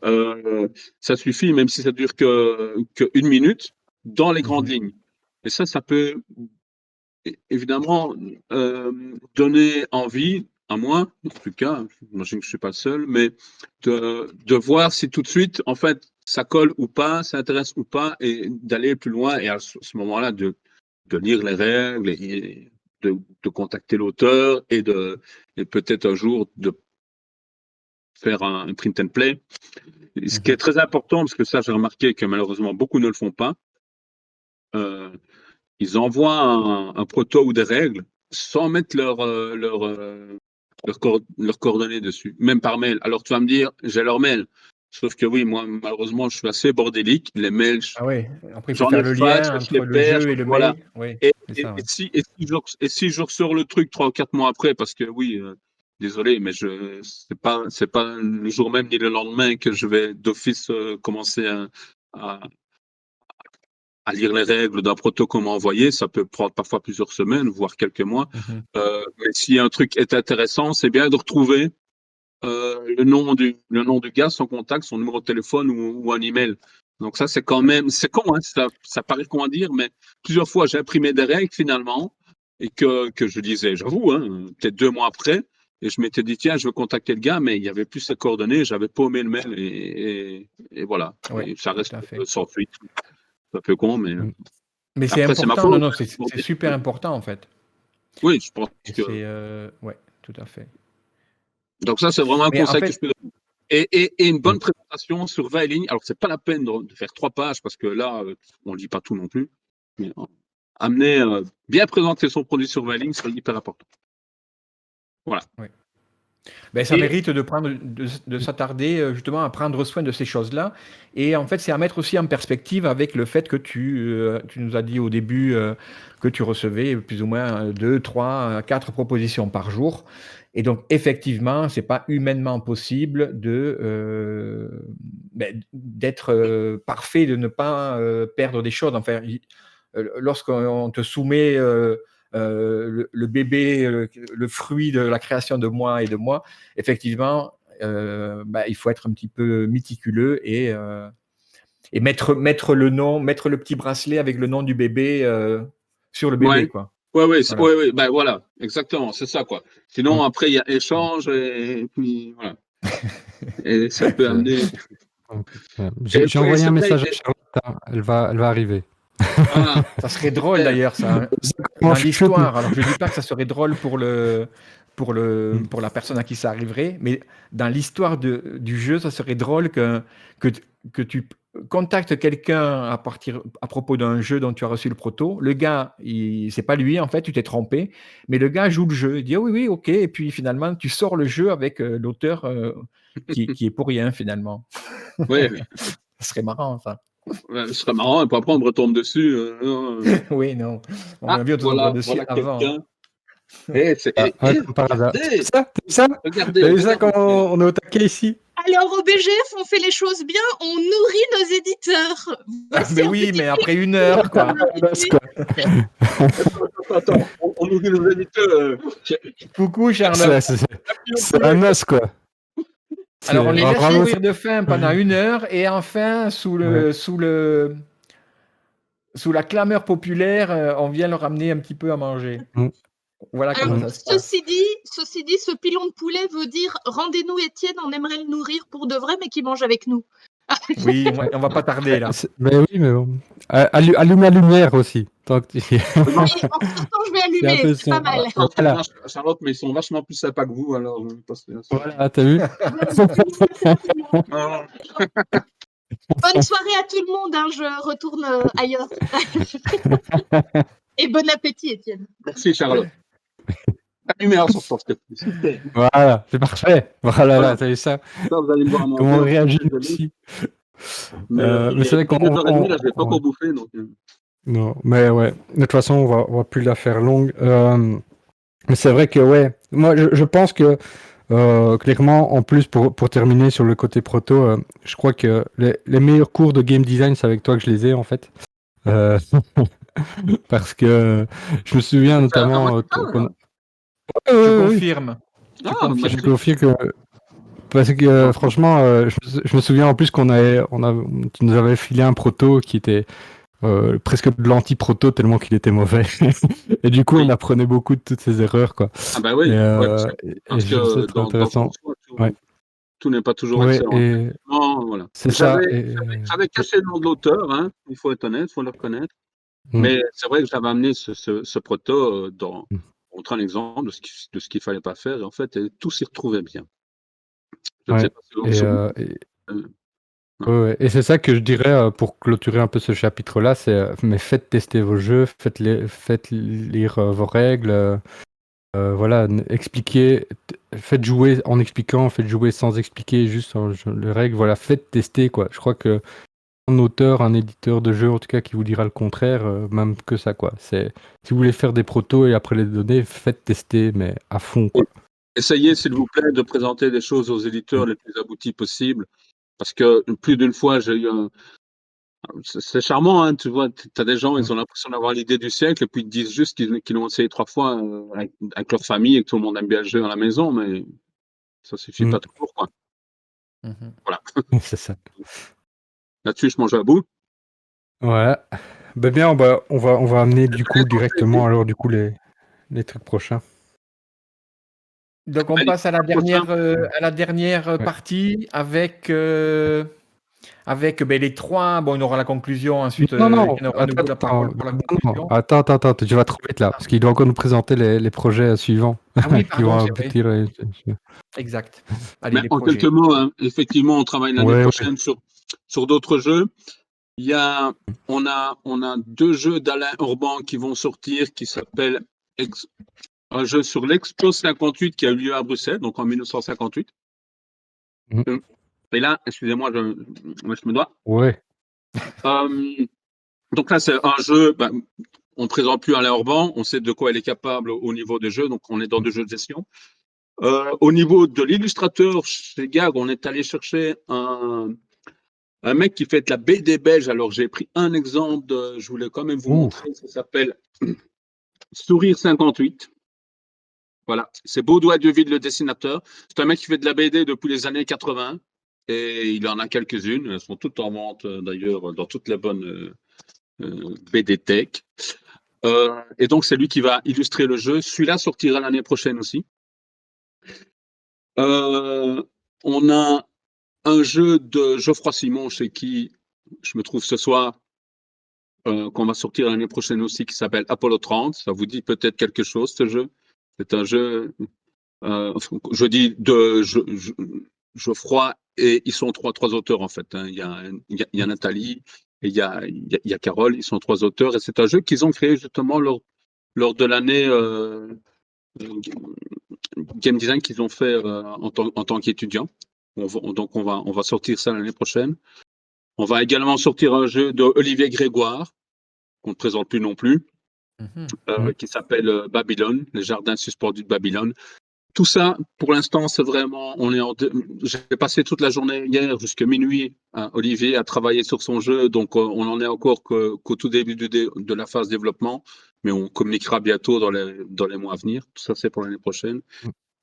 Speaker 3: euh, ça suffit, même si ça dure que 1 minute, dans les grandes
Speaker 1: Mhm.
Speaker 3: lignes. Et ça peut évidemment donner envie, à moi, en tout cas, j'imagine que je suis pas le seul, mais de voir si tout de suite, en fait, ça colle ou pas, ça intéresse ou pas, et d'aller plus loin, et à ce moment-là, de lire les règles, et de contacter l'auteur, et peut-être un jour de faire un print and play. Ce qui est
Speaker 1: Mhm.
Speaker 3: très important, parce que ça, j'ai remarqué que malheureusement, beaucoup ne le font pas, euh, ils envoient un proto ou des règles sans mettre leurs coordonnées dessus, même par mail. Alors tu vas me dire, j'ai leur mail. Sauf que oui, moi, malheureusement, je suis assez bordélique. Les mails,
Speaker 1: Ah oui, après il faut
Speaker 3: j'en
Speaker 1: faire
Speaker 3: ai
Speaker 1: le
Speaker 3: fax,
Speaker 1: lien
Speaker 3: je les
Speaker 1: entre le
Speaker 3: perds,
Speaker 1: jeu et le
Speaker 3: voilà.
Speaker 1: mail. Oui,
Speaker 3: Et,
Speaker 1: c'est
Speaker 3: et,
Speaker 1: ça,
Speaker 3: et
Speaker 1: ouais.
Speaker 3: si je ressors le truc 3 ou 4 mois après, parce que oui, désolé, mais c'est pas le jour même ni le lendemain que je vais d'office commencer à, à lire les règles d'un protocole envoyé. Ça peut prendre parfois plusieurs semaines, voire quelques mois.
Speaker 1: Mhm.
Speaker 3: Mais si un truc est intéressant, c'est bien de retrouver le nom du gars, son contact, son numéro de téléphone ou un email. Donc ça, c'est quand même, c'est con, hein, ça paraît con à dire, mais plusieurs fois, j'ai imprimé des règles finalement et que je disais, j'avoue, hein, peut-être 2 mois après, et je m'étais dit, tiens, je veux contacter le gars, mais il n'y avait plus ses coordonnées, j'avais paumé le mail et voilà.
Speaker 1: Oui,
Speaker 3: Et ça
Speaker 1: tout
Speaker 3: reste
Speaker 1: à fait.
Speaker 3: sans suite. C'est un peu con, mais
Speaker 2: Mm.
Speaker 1: Mais c'est
Speaker 3: après, c'est ma
Speaker 1: important, non,
Speaker 3: faute.
Speaker 1: non, c'est super important en fait.
Speaker 3: Oui, je pense
Speaker 1: Et
Speaker 3: que.
Speaker 1: c'est, ouais, tout à fait.
Speaker 3: Donc ça, c'est vraiment un
Speaker 1: Mais en
Speaker 3: conseil que je
Speaker 1: fait,
Speaker 3: peux donner. Et une bonne présentation sur 20 lignes. Alors, c'est pas la peine de faire 3 pages parce que là, on lit pas tout non plus. Mais amener, bien présenter son produit sur 20 lignes, c'est hyper important. Voilà.
Speaker 1: Oui. Ben, ça mérite de s'attarder justement à prendre soin de ces choses-là. Et en fait, c'est à mettre aussi en perspective avec le fait que tu nous as dit au début que tu recevais plus ou moins 2, 3, 4 propositions par jour. Et donc, effectivement, c'est pas humainement possible d'être parfait, de ne pas perdre des choses. Enfin, lorsqu'on te soumet le bébé, le fruit de la création de moi et de moi, effectivement, il faut être un petit peu méticuleux et mettre le nom, mettre le petit bracelet avec le nom du bébé sur le bébé, quoi.
Speaker 3: Ouais, ben voilà, exactement, c'est ça, quoi. Sinon, après, il y a échange et puis voilà. Et ça peut amener.
Speaker 2: J'ai envoyé un message à Charlotte, hein. Elle va arriver.
Speaker 3: Ah,
Speaker 1: ça serait drôle d'ailleurs, ça. Dans l'histoire, alors je ne dis pas que ça serait drôle pour la personne à qui ça arriverait, mais dans l'histoire du jeu, ça serait drôle que tu contactes quelqu'un à propos d'un jeu dont tu as reçu le proto. Le gars, c'est pas lui, en fait, tu t'es trompé, mais le gars joue le jeu. Il dit oui, ok, et puis finalement, tu sors le jeu avec l'auteur qui est pour rien, finalement.
Speaker 3: Ouais.
Speaker 1: Ça serait marrant, ça.
Speaker 3: Ce serait marrant, et puis après on me retombe dessus.
Speaker 1: Oui, non. On
Speaker 3: Ah,
Speaker 1: vient de
Speaker 3: voilà,
Speaker 1: dessus
Speaker 3: voilà
Speaker 1: avant.
Speaker 3: quelqu'un.
Speaker 2: Comme par hasard.
Speaker 3: Regardez,
Speaker 2: ça
Speaker 3: regardez.
Speaker 2: T'as vu ça quand on est au taquet ici?
Speaker 4: Alors au BGF, on fait les choses bien, on nourrit nos éditeurs.
Speaker 1: Mais oui, mais après 1 heure, quoi.
Speaker 3: Attends, on nous dit nos éditeurs.
Speaker 1: Coucou, Charlotte.
Speaker 2: C'est un os, quoi.
Speaker 1: Alors, on les laisse mourir de faim pendant 1 heure et enfin, sous la clameur populaire, on vient leur amener un petit peu à manger. Voilà comment ça se passe.
Speaker 4: Ceci dit, ce pilon de poulet veut dire rendez-nous Étienne, on aimerait le nourrir pour de vrai, mais qu'il mange avec nous.
Speaker 1: Oui, on va pas tarder là.
Speaker 2: Mais oui, mais bon. Allume la lumière aussi. Tant que
Speaker 4: Oui, en sortant, je vais allumer, c'est pas mal.
Speaker 2: Voilà.
Speaker 3: Charlotte, mais ils sont vachement plus sympas que vous, alors.
Speaker 2: Voilà, t'as vu?
Speaker 4: Bonne soirée à tout le monde, hein, je retourne ailleurs. Et bon appétit, Étienne.
Speaker 3: Merci, Charlotte. Allumez en sortant, s'il te plaît.
Speaker 2: Voilà, c'est parfait. Voilà, t'as vu ça?
Speaker 3: Vous allez me voir
Speaker 2: comment on réagit aussi. Mais c'est vrai qu'on.
Speaker 3: Là, je vais pas encore bouffer, donc.
Speaker 2: Non, mais ouais. De toute façon, on va plus la faire longue. Mais c'est vrai que, ouais. Moi, je pense que. Clairement, en plus, pour terminer sur le côté proto, je crois que les meilleurs cours de game design, c'est avec toi que je les ai, en fait. Parce que je me souviens notamment...
Speaker 1: Je confirme.
Speaker 2: Je confirme que... Parce que franchement, je me souviens en plus tu nous avais filé un proto qui était presque de l'anti-proto tellement qu'il était mauvais. Et du coup, on apprenait beaucoup de toutes ces erreurs, quoi.
Speaker 3: Ah bah oui,
Speaker 2: parce que c'est intéressant.
Speaker 3: Tout n'est pas toujours excellent. Voilà.
Speaker 2: C'est ça.
Speaker 3: J'avais caché le nom de l'auteur, hein, il faut être honnête, il faut le reconnaître. Mais c'est vrai que j'avais amené ce proto pour montrer un exemple de ce qu'il fallait pas faire. Et en fait, tout s'y retrouvait bien. Je ne sais pas si
Speaker 2: et c'est ça que je dirais pour clôturer un peu ce chapitre-là, c'est mais faites tester vos jeux, faites lire vos règles, voilà, faites jouer en expliquant, faites jouer sans expliquer, juste les règles, voilà, faites tester, quoi. Je crois que un auteur, un éditeur de jeu, en tout cas, qui vous dira le contraire, même que ça, quoi. Si vous voulez faire des protos et après les donner, faites tester, mais à fond, quoi.
Speaker 3: Essayez, s'il vous plaît, de présenter des choses aux éditeurs les plus aboutis possibles. Parce que plus d'une fois, j'ai eu c'est charmant, hein, tu vois, tu as des gens, ils ont l'impression d'avoir l'idée du siècle, et puis ils te disent juste qu'ils l'ont essayé 3 fois avec leur famille et que tout le monde aime bien le jeu à la maison, mais ça suffit pas toujours, quoi. Voilà.
Speaker 2: C'est ça.
Speaker 3: Là-dessus, je mange à bout.
Speaker 2: Ouais. Ben bien, on va amener du coup directement alors du coup les trucs prochains.
Speaker 1: Donc on passe à la dernière partie avec Avec les 3, bon, on aura la conclusion ensuite.
Speaker 2: Non,
Speaker 1: Il y en aura de vous la parole pour la conclusion.
Speaker 2: attends, tu vas trop vite là, parce qu'il doit encore nous présenter les projets suivants.
Speaker 1: Ah oui,
Speaker 2: qui vont
Speaker 1: pardon, c'est vrai.
Speaker 2: aboutir.
Speaker 1: Exact. Allez,
Speaker 3: Mais
Speaker 1: les
Speaker 3: en
Speaker 1: projets.
Speaker 3: quelques mots, hein, effectivement, on travaille l'année
Speaker 2: Ouais,
Speaker 3: prochaine sur d'autres jeux. On a 2 jeux d'Alain Orban qui vont sortir, qui s'appellent un jeu sur l'Expo 58 qui a eu lieu à Bruxelles, donc en 1958.
Speaker 2: Mhm.
Speaker 3: Et là, excusez-moi, je me dois.
Speaker 2: Ouais.
Speaker 3: Donc là, c'est un jeu, on ne présente plus Alain Orban, on sait de quoi elle est capable au niveau des jeux, donc on est dans des jeux de gestion. Au niveau de l'illustrateur, chez Gag, on est allé chercher un mec qui fait de la BD belge. Alors j'ai pris un exemple, je voulais quand même vous montrer, ça s'appelle Sourire 58. Voilà, c'est Baudouin Deville, le dessinateur. C'est un mec qui fait de la BD depuis les années 80 et il en a quelques-unes. Elles sont toutes en vente d'ailleurs dans toutes les bonnes BD Tech. Et donc c'est lui qui va illustrer le jeu. Celui-là sortira l'année prochaine aussi. On a un jeu de Geoffroy Simon chez qui je me trouve ce soir, qu'on va sortir l'année prochaine aussi, qui s'appelle Apollo 30. Ça vous dit peut-être quelque chose, ce jeu? C'est un jeu, je dis de Geoffroy, et ils sont trois auteurs en fait. Hein. Il y a Nathalie et il y a Carole, ils sont 3 auteurs, et c'est un jeu qu'ils ont créé justement lors de l'année game design qu'ils ont fait en tant qu'étudiants. Donc on va sortir ça l'année prochaine. On va également sortir un jeu de Olivier Grégoire, qu'on ne présente plus non plus, qui s'appelle Babylone, les jardins suspendus de Babylone. Tout ça, pour l'instant, c'est vraiment, j'ai passé toute la journée hier jusqu'à minuit, Olivier a travaillé sur son jeu, donc on en est encore qu'au tout début de la phase développement, mais on communiquera bientôt dans les mois à venir. Tout ça, c'est pour l'année prochaine.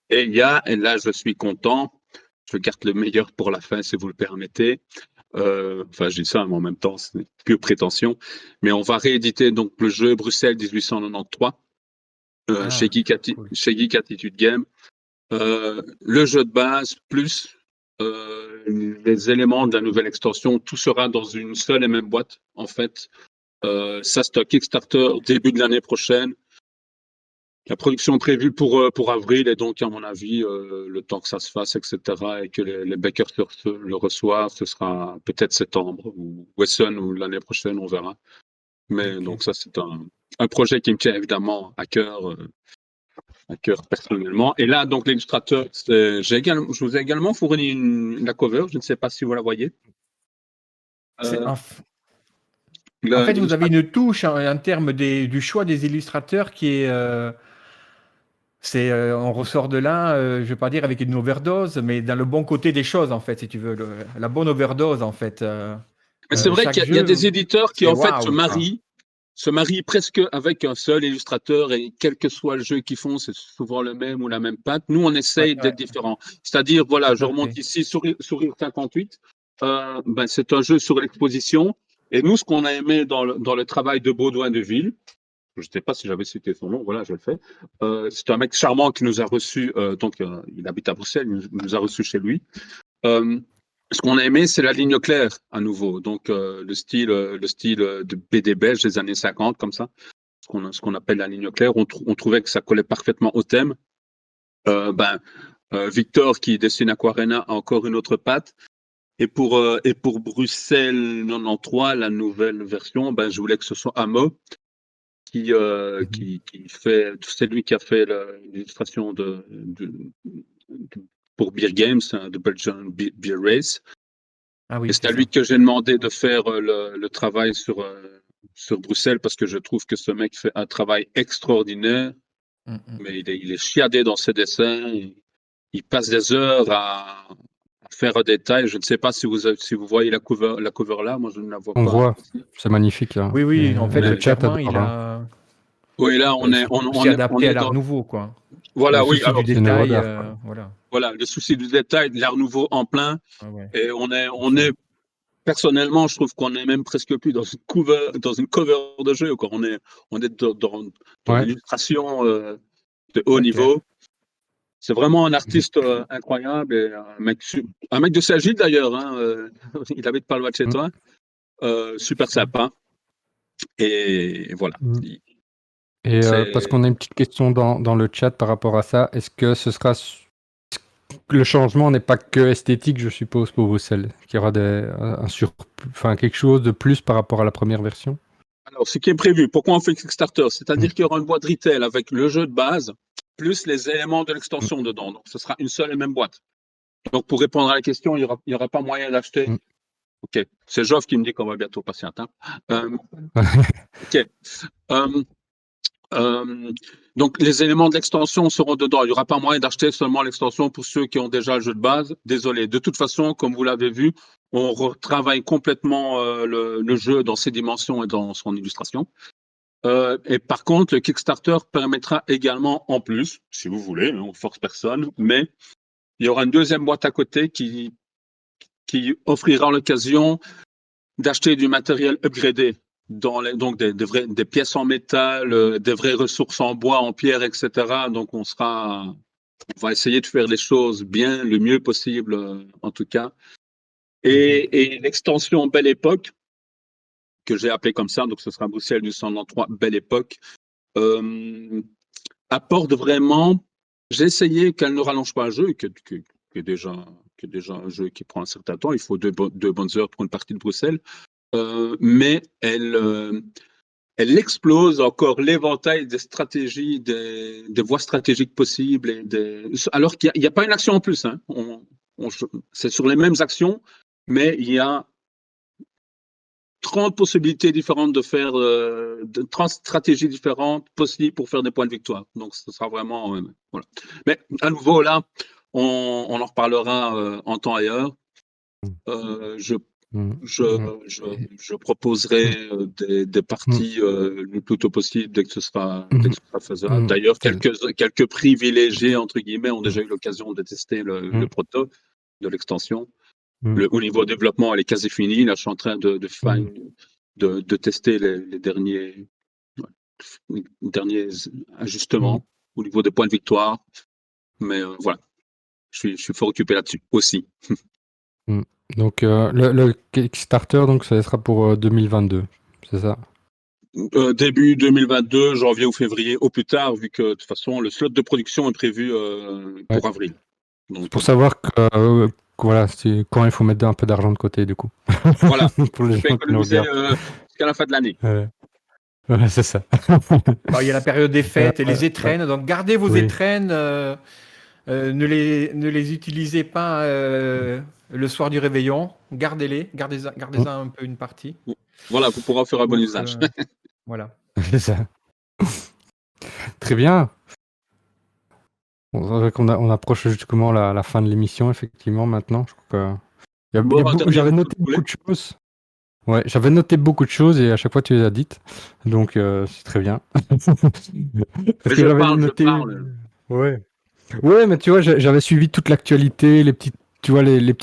Speaker 3: Et là, je suis content, je garde le meilleur pour la fin, si vous le permettez. Enfin, je dis ça, mais en même temps, c'est pure prétention. Mais on va rééditer donc le jeu Bruxelles 1893 chez Geek Attitude Game. Le jeu de base plus les éléments de la nouvelle extension, tout sera dans une seule et même boîte. En fait, ça c'est un Kickstarter début de l'année prochaine. La production prévue pour avril, et donc à mon avis, le temps que ça se fasse, etc., et que les backers le reçoivent, ce sera peut-être septembre ou Wesson ou l'année prochaine, on verra. Mais donc ça c'est un projet qui me tient évidemment à cœur personnellement. Et là, donc, l'illustrateur, je vous ai également fourni la cover. Je ne sais pas si vous la voyez.
Speaker 1: En fait, vous avez une touche en termes du choix des illustrateurs qui est... on ressort de là, je ne vais pas dire avec une overdose, mais dans le bon côté des choses, en fait, si tu veux. La bonne overdose, en fait.
Speaker 3: Mais c'est vrai qu'il y a des éditeurs qui, en fait, se marient presque avec un seul illustrateur, et quel que soit le jeu qu'ils font, c'est souvent le même ou la même patte. Nous, on essaye d'être différents. C'est-à-dire, voilà, je remonte ici, Sourire 58, c'est un jeu sur l'exposition. Et nous, ce qu'on a aimé dans le travail de Baudouin Deville, je ne sais pas si j'avais cité son nom, voilà, je le fais. C'est un mec charmant qui nous a reçus, il habite à Bruxelles, il nous a reçus chez lui. Ce qu'on a aimé, c'est la ligne claire à nouveau. Donc, le style de BD belge des années 50, comme ça, ce qu'on appelle la ligne claire. On trouvait que ça collait parfaitement au thème. Victor, qui dessine Aquarena, a encore une autre patte. Et pour Bruxelles 93, la nouvelle version, je voulais que ce soit Amo qui fait, c'est lui qui a fait l'illustration pour Beer Games, de Belgian Beer Race.
Speaker 1: Ah oui,
Speaker 3: et c'est à lui que j'ai demandé de faire le travail sur Bruxelles, parce que je trouve que ce mec fait un travail extraordinaire, mais il est chiadé dans ses dessins, il passe des heures à faire un détail. Je ne sais pas si vous voyez la cover là, moi je ne la vois pas.
Speaker 2: On voit, c'est magnifique là.
Speaker 1: Oui, en fait,
Speaker 2: le chat
Speaker 1: clairement,
Speaker 2: adore,
Speaker 1: il a...
Speaker 3: Oui, là, on est
Speaker 1: adapté à l'art
Speaker 3: dans...
Speaker 1: nouveau, quoi.
Speaker 3: Voilà,
Speaker 1: le
Speaker 3: oui.
Speaker 1: souci du détail,
Speaker 3: voilà, le souci du détail, l'art nouveau en plein.
Speaker 1: Ah ouais.
Speaker 3: Et on est personnellement, je trouve qu'on est même presque plus dans une cover de jeu, quoi. On est dans l'illustration de haut niveau. C'est vraiment un artiste incroyable et un mec de Saint-Gilles d'ailleurs. Hein, il habite pas loin de chez toi. Super sympa. Et voilà.
Speaker 2: Et
Speaker 3: C'est-
Speaker 2: parce qu'on a une petite question dans le chat par rapport à ça, est-ce que ce sera le changement n'est pas que esthétique, je suppose, pour Bruxelles, qu'il y aura quelque chose de plus par rapport à la première version?
Speaker 3: Alors, ce qui est prévu, pourquoi on fait Kickstarter? C'est-à-dire qu'il y aura une boîte retail avec le jeu de base, plus les éléments de l'extension dedans. Donc, ce sera une seule et même boîte. Donc, pour répondre à la question, il n'y aura pas moyen d'acheter. Ok, c'est Geoff qui me dit qu'on va bientôt passer un temps. Ok. Donc, les éléments de l'extension seront dedans. Il n'y aura pas moyen d'acheter seulement l'extension pour ceux qui ont déjà le jeu de base. Désolé. De toute façon, comme vous l'avez vu, on retravaille complètement le jeu dans ses dimensions et dans son illustration. Et par contre, le Kickstarter permettra également, en plus, si vous voulez, on force personne, mais il y aura une deuxième boîte à côté qui offrira l'occasion d'acheter du matériel upgradé, donc des pièces en métal, des vraies ressources en bois, en pierre, etc. Donc on va essayer de faire les choses bien, le mieux possible, en tout cas. Et l'extension Belle Époque, que j'ai appelée comme ça, donc ce sera Bruxelles 893 Belle Époque, apporte vraiment. J'ai essayé qu'elle ne rallonge pas un jeu, qui est déjà un jeu qui prend un certain temps. Il faut deux bonnes heures pour une partie de Bruxelles. Mais elle explose encore l'éventail des stratégies, des voies stratégiques possibles. Alors qu'il n'y a pas une action en plus. Hein. C'est sur les mêmes actions, mais il y a 30 possibilités différentes de faire, 30 stratégies différentes possibles pour faire des points de victoire. Donc, ce sera vraiment... voilà. Mais à nouveau, là, on en reparlera en temps et heure. Je proposerai des parties le plus tôt possible dès que ce sera faisable. D'ailleurs, quelques privilégiés, entre guillemets, ont déjà eu l'occasion de tester le proto de l'extension. Au niveau développement, elle est quasi finie. Là, je suis en train de tester les derniers ajustements au niveau des points de victoire. Mais voilà, je suis fort occupé là-dessus aussi.
Speaker 2: Donc le Kickstarter, donc ça sera pour 2022, c'est ça?
Speaker 3: Début 2022, janvier ou février, au plus tard, vu que de toute façon le slot de production est prévu pour avril. Donc,
Speaker 2: pour savoir voilà, c'est quand il faut mettre un peu d'argent de côté du coup.
Speaker 3: Voilà.
Speaker 2: Pour les gens qui nous regardent.
Speaker 3: Jusqu'à la fin de l'année.
Speaker 2: Ouais, c'est ça.
Speaker 1: Alors, il y a la période des fêtes et les étrennes. Donc gardez vos étrennes. Ne les utilisez pas le soir du réveillon. Gardez-les. Gardez-en un peu une partie.
Speaker 3: Voilà, vous pourrez en faire un bon usage.
Speaker 1: Voilà.
Speaker 2: C'est ça. Très bien. On approche justement la fin de l'émission, effectivement, maintenant. J'avais noté beaucoup de choses. Ouais, j'avais noté beaucoup de choses et à chaque fois tu les as dites. Donc c'est très bien. Parce que j'avais noté. Ouais. Ouais, mais tu vois, j'avais suivi toute l'actualité, les petits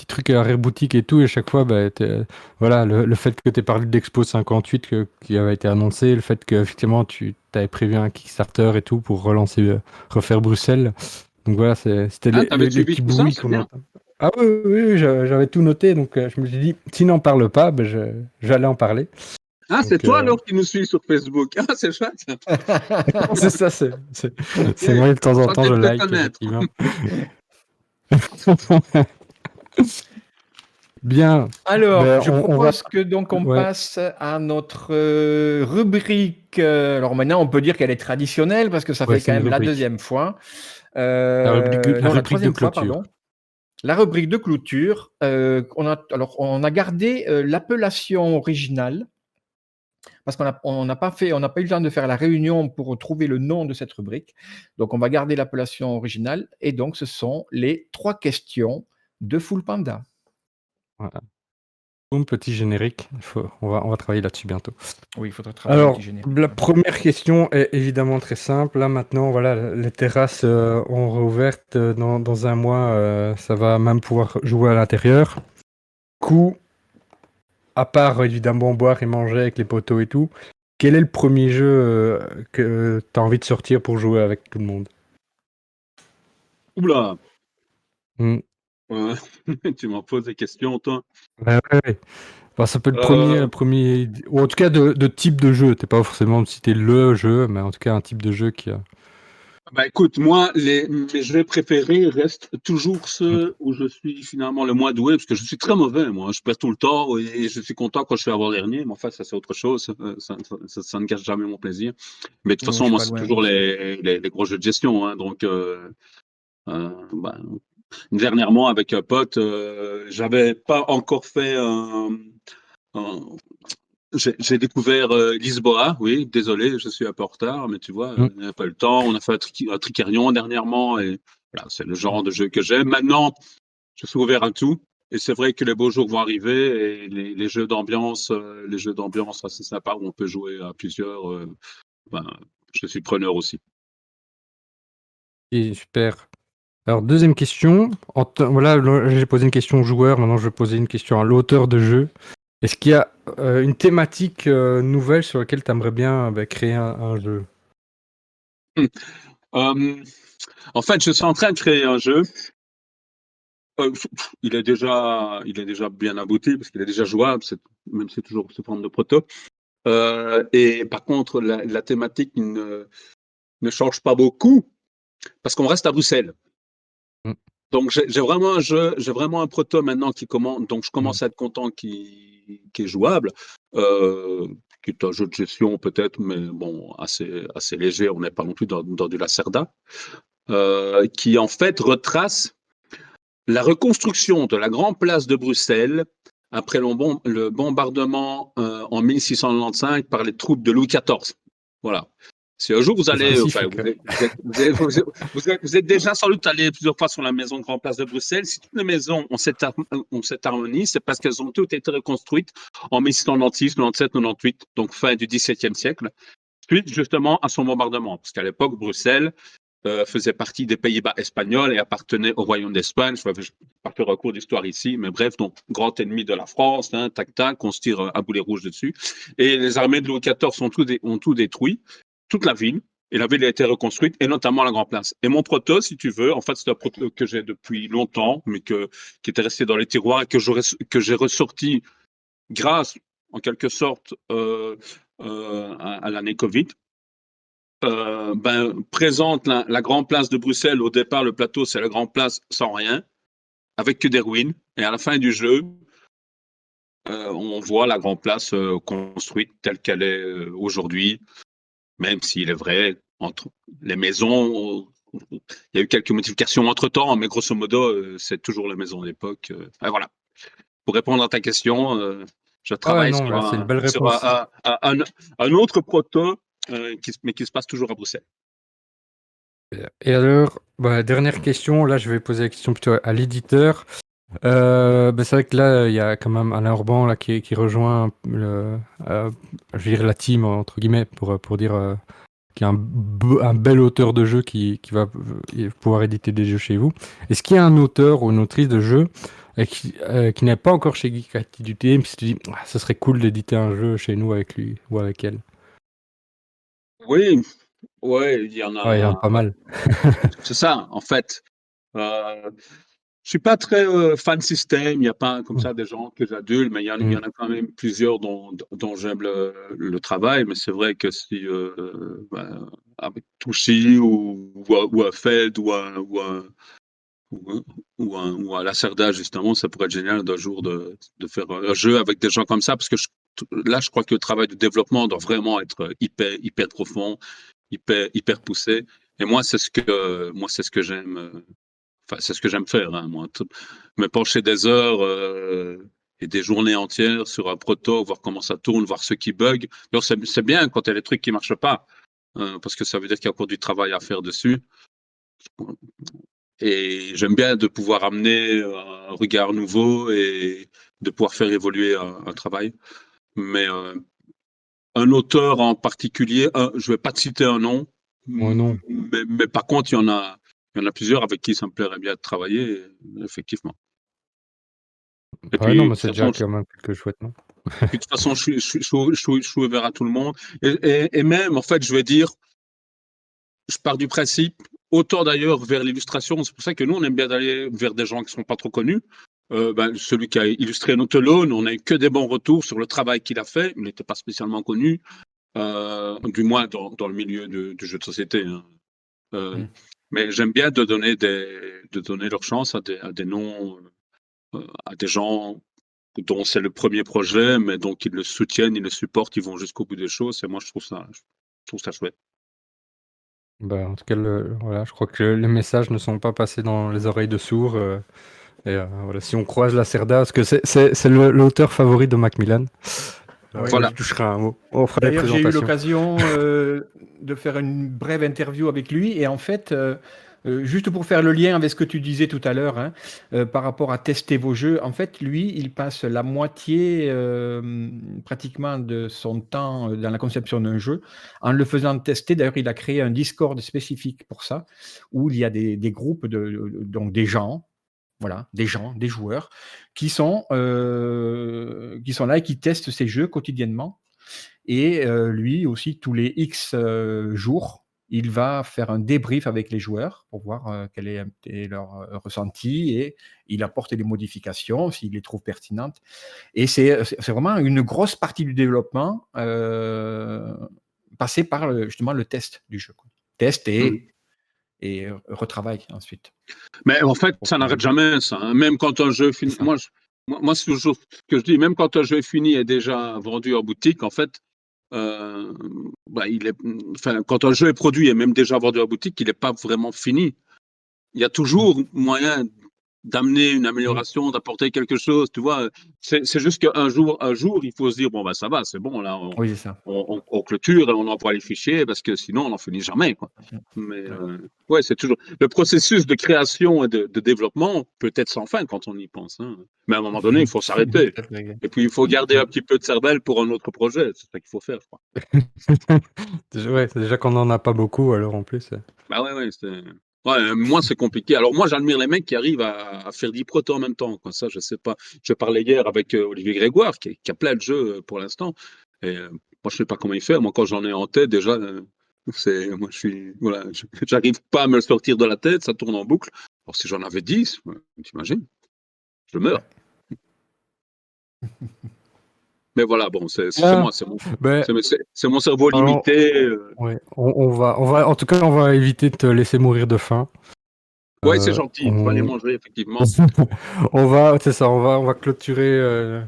Speaker 2: trucs à Rare Boutique et tout, et à chaque fois, voilà, le fait que tu aies parlé de l'Expo 58 qui avait été annoncé, le fait que effectivement tu avais prévu un Kickstarter et tout pour refaire Bruxelles. Donc voilà, c'était les petits bruits qu'on entend. Ah oui, j'avais tout noté, donc je me suis dit, s'il n'en parle pas, j'allais en parler.
Speaker 3: Ah, donc, c'est toi alors qui nous suis sur Facebook. Ah, c'est chouette.
Speaker 2: C'est ça, c'est moi de temps en temps, je like, effectivement. Bien.
Speaker 1: Alors, je propose que donc on passe à notre rubrique. Alors maintenant, on peut dire qu'elle est traditionnelle parce que ça fait quand même la deuxième fois.
Speaker 2: La rubrique de clôture.
Speaker 1: La rubrique de clôture. On a gardé l'appellation originale parce qu'on n'a pas eu le temps de faire la réunion pour trouver le nom de cette rubrique. Donc, on va garder l'appellation originale et donc ce sont les 3 questions de Full Panda.
Speaker 2: Voilà. Petit générique, on va travailler là-dessus bientôt.
Speaker 1: Oui, il faudra travailler
Speaker 2: alors,
Speaker 1: un petit générique.
Speaker 2: La première question est évidemment très simple. Là maintenant, voilà, les terrasses ont réouvertes dans un mois. Ça va même pouvoir jouer à l'intérieur. Du coup, à part évidemment boire et manger avec les poteaux et tout, quel est le premier jeu que tu as envie de sortir pour jouer avec tout le monde?
Speaker 3: Oula,
Speaker 2: Hmm.
Speaker 3: euh, tu m'en poses des questions, toi.
Speaker 2: Ouais, ouais, ouais. Enfin, ça peut être
Speaker 3: Euh,
Speaker 2: ou en tout cas de type de jeu. T'es pas forcément de citer le jeu, mais en tout cas un type de jeu qui a.
Speaker 3: Bah écoute, moi, mes jeux préférés restent toujours
Speaker 2: Hmm.
Speaker 3: ceux où je suis finalement le moins doué, parce que je suis très mauvais, moi. Je perds tout le temps et je suis content quand je suis avant-dernier, mais enfin, ça c'est autre chose. Ça ne gâche jamais mon plaisir. Mais de toute
Speaker 1: Oui, je
Speaker 3: façon,
Speaker 1: suis
Speaker 3: moi,
Speaker 1: pas
Speaker 3: c'est
Speaker 1: loin
Speaker 3: toujours
Speaker 1: aussi.
Speaker 3: les gros jeux de gestion, hein. Donc, bah, dernièrement, avec un pote, j'avais pas encore fait un, j'ai découvert Lisboa, oui, désolé, je suis un peu en retard, mais tu vois,
Speaker 2: Hmm.
Speaker 3: on n'a pas eu le temps. On a fait un Tricarion dernièrement, et voilà, c'est le genre de jeu que j'aime. Maintenant, je suis ouvert à tout, et c'est vrai que les beaux jours vont arriver, et les jeux d'ambiance assez sympas où on peut jouer à plusieurs, ben, je suis preneur aussi.
Speaker 2: Et super. Alors, deuxième question. Voilà, là, j'ai posé une question au joueur. Maintenant, je vais poser une question à l'auteur de jeu. Est-ce qu'il y a une thématique nouvelle sur laquelle tu aimerais bien créer un jeu?
Speaker 3: Euh, En fait, je suis en train de créer un jeu. Il est déjà bien abouti parce qu'il est déjà jouable, même si c'est toujours sous forme de proto. Et par contre, la thématique ne change pas beaucoup parce qu'on reste à Bruxelles.
Speaker 2: Hmm.
Speaker 3: Donc j'ai vraiment un jeu, j'ai vraiment un proto maintenant qui commence. Donc je
Speaker 2: Hmm.
Speaker 3: commence à être content qui est jouable, euh, qui est un jeu de gestion peut-être, mais bon assez léger. On n'est pas non plus dans du Lacerda, qui en fait retrace la reconstruction de la grande place de Bruxelles après le bombardement en 1695 par les troupes de Louis XIV. Voilà. Si un jour vous
Speaker 2: C'est
Speaker 3: allez, enfin,
Speaker 2: spécifique, hein.
Speaker 3: vous êtes déjà sans doute allé plusieurs fois sur la maison de Grande Place de Bruxelles. Si toutes les maisons ont cette harmonie, c'est parce qu'elles ont toutes été reconstruites en 1696, 97, 98, donc fin du XVIIe siècle, suite justement à son bombardement. Parce qu'à l'époque, Bruxelles faisait partie des Pays-Bas espagnols et appartenait au royaume d'Espagne. Je ne vais pas faire un cours d'histoire ici, mais bref, donc grand ennemi de la France, hein, tac tac, on se tire à boulet rouge dessus. Et les armées de Louis XIV ont tout détruit, toute la ville. Et la ville a été reconstruite, et notamment la Grande Place. Et mon proto, si tu veux, en fait, c'est un proto que j'ai depuis longtemps, mais qui était resté dans les tiroirs et que j'ai ressorti grâce, en quelque sorte, à l'année Covid. Présente la grande place de Bruxelles. Au départ, le plateau, c'est la grande place sans rien, avec que des ruines. Et à la fin du jeu, on voit la grande place construite telle qu'elle est aujourd'hui, même s'il est vrai, entre les maisons, il y a eu quelques modifications entre-temps, mais grosso modo, c'est toujours la maison d'époque. Voilà. Pour répondre à ta question, je
Speaker 2: Ah ouais,
Speaker 3: travaille
Speaker 2: non,
Speaker 3: sur
Speaker 2: là, c'est une belle réponse.
Speaker 3: un autre proto, mais qui se passe toujours à Bruxelles.
Speaker 2: Et alors, dernière question. Là, je vais poser la question plutôt à l'éditeur. C'est vrai que là, il y a quand même Alain Orban là, qui rejoint je veux dire la team, entre guillemets, pour dire qu'il y a un bel auteur de jeu qui va pouvoir éditer des jeux chez vous. Est-ce qu'il y a un auteur ou une autrice de jeu qui n'est pas encore chez Geek Activité, mais qui se dit, ah, ce serait cool d'éditer un jeu chez nous avec lui ou avec elle?
Speaker 3: Oui, ouais, il y en
Speaker 2: Ouais, il y en a
Speaker 3: a.
Speaker 2: pas mal.
Speaker 3: C'est ça, en fait. Euh, je suis pas très fan système. Il n'y a pas comme ça des gens que j'adule, mais il y
Speaker 2: Mm.
Speaker 3: en a quand même plusieurs dont j'aime le travail. Mais c'est vrai que si avec Touchy ou un Feld ou un Lacerda, justement, ça pourrait être génial d'un jour de faire un jeu avec des gens comme ça, parce que là, je crois que le travail de développement doit vraiment être hyper profond, hyper poussé. Et moi, c'est ce que j'aime. Enfin, c'est ce que j'aime faire, hein, moi. Me pencher des heures et des journées entières sur un proto, voir comment ça tourne, voir ce qui bug. Alors, c'est bien quand il y a des trucs qui marchent pas, parce que ça veut dire qu'il y a encore du travail à faire dessus. Et j'aime bien de pouvoir amener un regard nouveau et de pouvoir faire évoluer un travail. Mais un auteur en particulier, je ne vais pas te citer un nom,
Speaker 2: Oh non.
Speaker 3: mais par contre, il y en a plusieurs avec qui ça me plairait bien de travailler, effectivement. Et
Speaker 2: Ouais, non,
Speaker 3: puis,
Speaker 2: mais c'est déjà quand même quelque chouette, non?
Speaker 3: de toute façon, je suis ouvert à tout le monde. Et même, en fait, je vais dire, je pars du principe autant d'ailleurs vers l'illustration. C'est pour ça que nous, on aime bien aller vers des gens qui ne sont pas trop connus. Celui qui a illustré Not Alone, on n'a eu que des bons retours sur le travail qu'il a fait. Il n'était pas spécialement connu, du moins dans le milieu du jeu de société. Hein. Mais j'aime bien de donner leur chance à des noms, à des gens dont c'est le premier projet, mais donc ils le soutiennent, ils le supportent, ils vont jusqu'au bout des choses. Et moi, je trouve ça chouette.
Speaker 2: Bah, en tout cas, voilà, je crois que les messages ne sont pas passés dans les oreilles de sourds. Voilà, si on croise la Cerda, parce que c'est l'auteur favori de Macmillan.
Speaker 3: Voilà.
Speaker 2: Je toucherai un mot. On fera des
Speaker 1: D'ailleurs, j'ai eu
Speaker 2: présentations.
Speaker 1: l'occasion de faire une brève interview avec lui. Et en fait, juste pour faire le lien avec ce que tu disais tout à l'heure, hein, par rapport à tester vos jeux, en fait, lui, il passe la moitié pratiquement de son temps dans la conception d'un jeu en le faisant tester. D'ailleurs, il a créé un Discord spécifique pour ça, où il y a des groupes, donc des gens. Voilà, des joueurs qui sont là et qui testent ces jeux quotidiennement. Et lui aussi, tous les X jours, il va faire un débrief avec les joueurs pour voir quel est leur ressenti, et il apporte des modifications s'il les trouve pertinentes. Et c'est vraiment une grosse partie du développement passée par justement le test du jeu. Test et retravail ensuite.
Speaker 3: Mais en fait, ça n'arrête jamais, ça. Hein. Même quand un jeu finit. Moi, c'est toujours ce que je dis. Même quand un jeu est fini et déjà vendu en boutique, en fait, quand un jeu est produit et même déjà vendu en boutique, il n'est pas vraiment fini. Il y a toujours moyen d'amener une amélioration, d'apporter quelque chose, tu vois. C'est juste qu'un jour, il faut se dire, bon, ça va, c'est bon, là,
Speaker 1: Oui, c'est ça.
Speaker 3: on clôture et on envoie les fichiers, parce que sinon, on n'en finit jamais, quoi. Mais, c'est toujours... Le processus de création et de développement peut être sans fin quand on y pense. Hein. Mais à un moment donné, il faut s'arrêter. Et puis, il faut garder un petit peu de cervelle pour un autre projet. C'est ça qu'il faut faire, je crois.
Speaker 2: C'est déjà qu'on n'en a pas beaucoup, alors en plus.
Speaker 3: Moi, c'est compliqué. Alors, moi, j'admire les mecs qui arrivent à faire 10 protos en même temps. Quoi. Ça, je sais pas. Je parlais hier avec Olivier Grégoire, qui a plein de jeux pour l'instant. Et moi, je sais pas comment il fait. Moi, quand j'en ai en tête, déjà, j'arrive pas à me le sortir de la tête. Ça tourne en boucle. Alors, si j'en avais 10, t'imagines, je meurs. Mais voilà, bon, c'est moi, c'est mon cerveau limité.
Speaker 2: On va, en tout cas, on va éviter de te laisser mourir de faim.
Speaker 3: Ouais, c'est gentil. On va aller manger, effectivement.
Speaker 2: on va clôturer.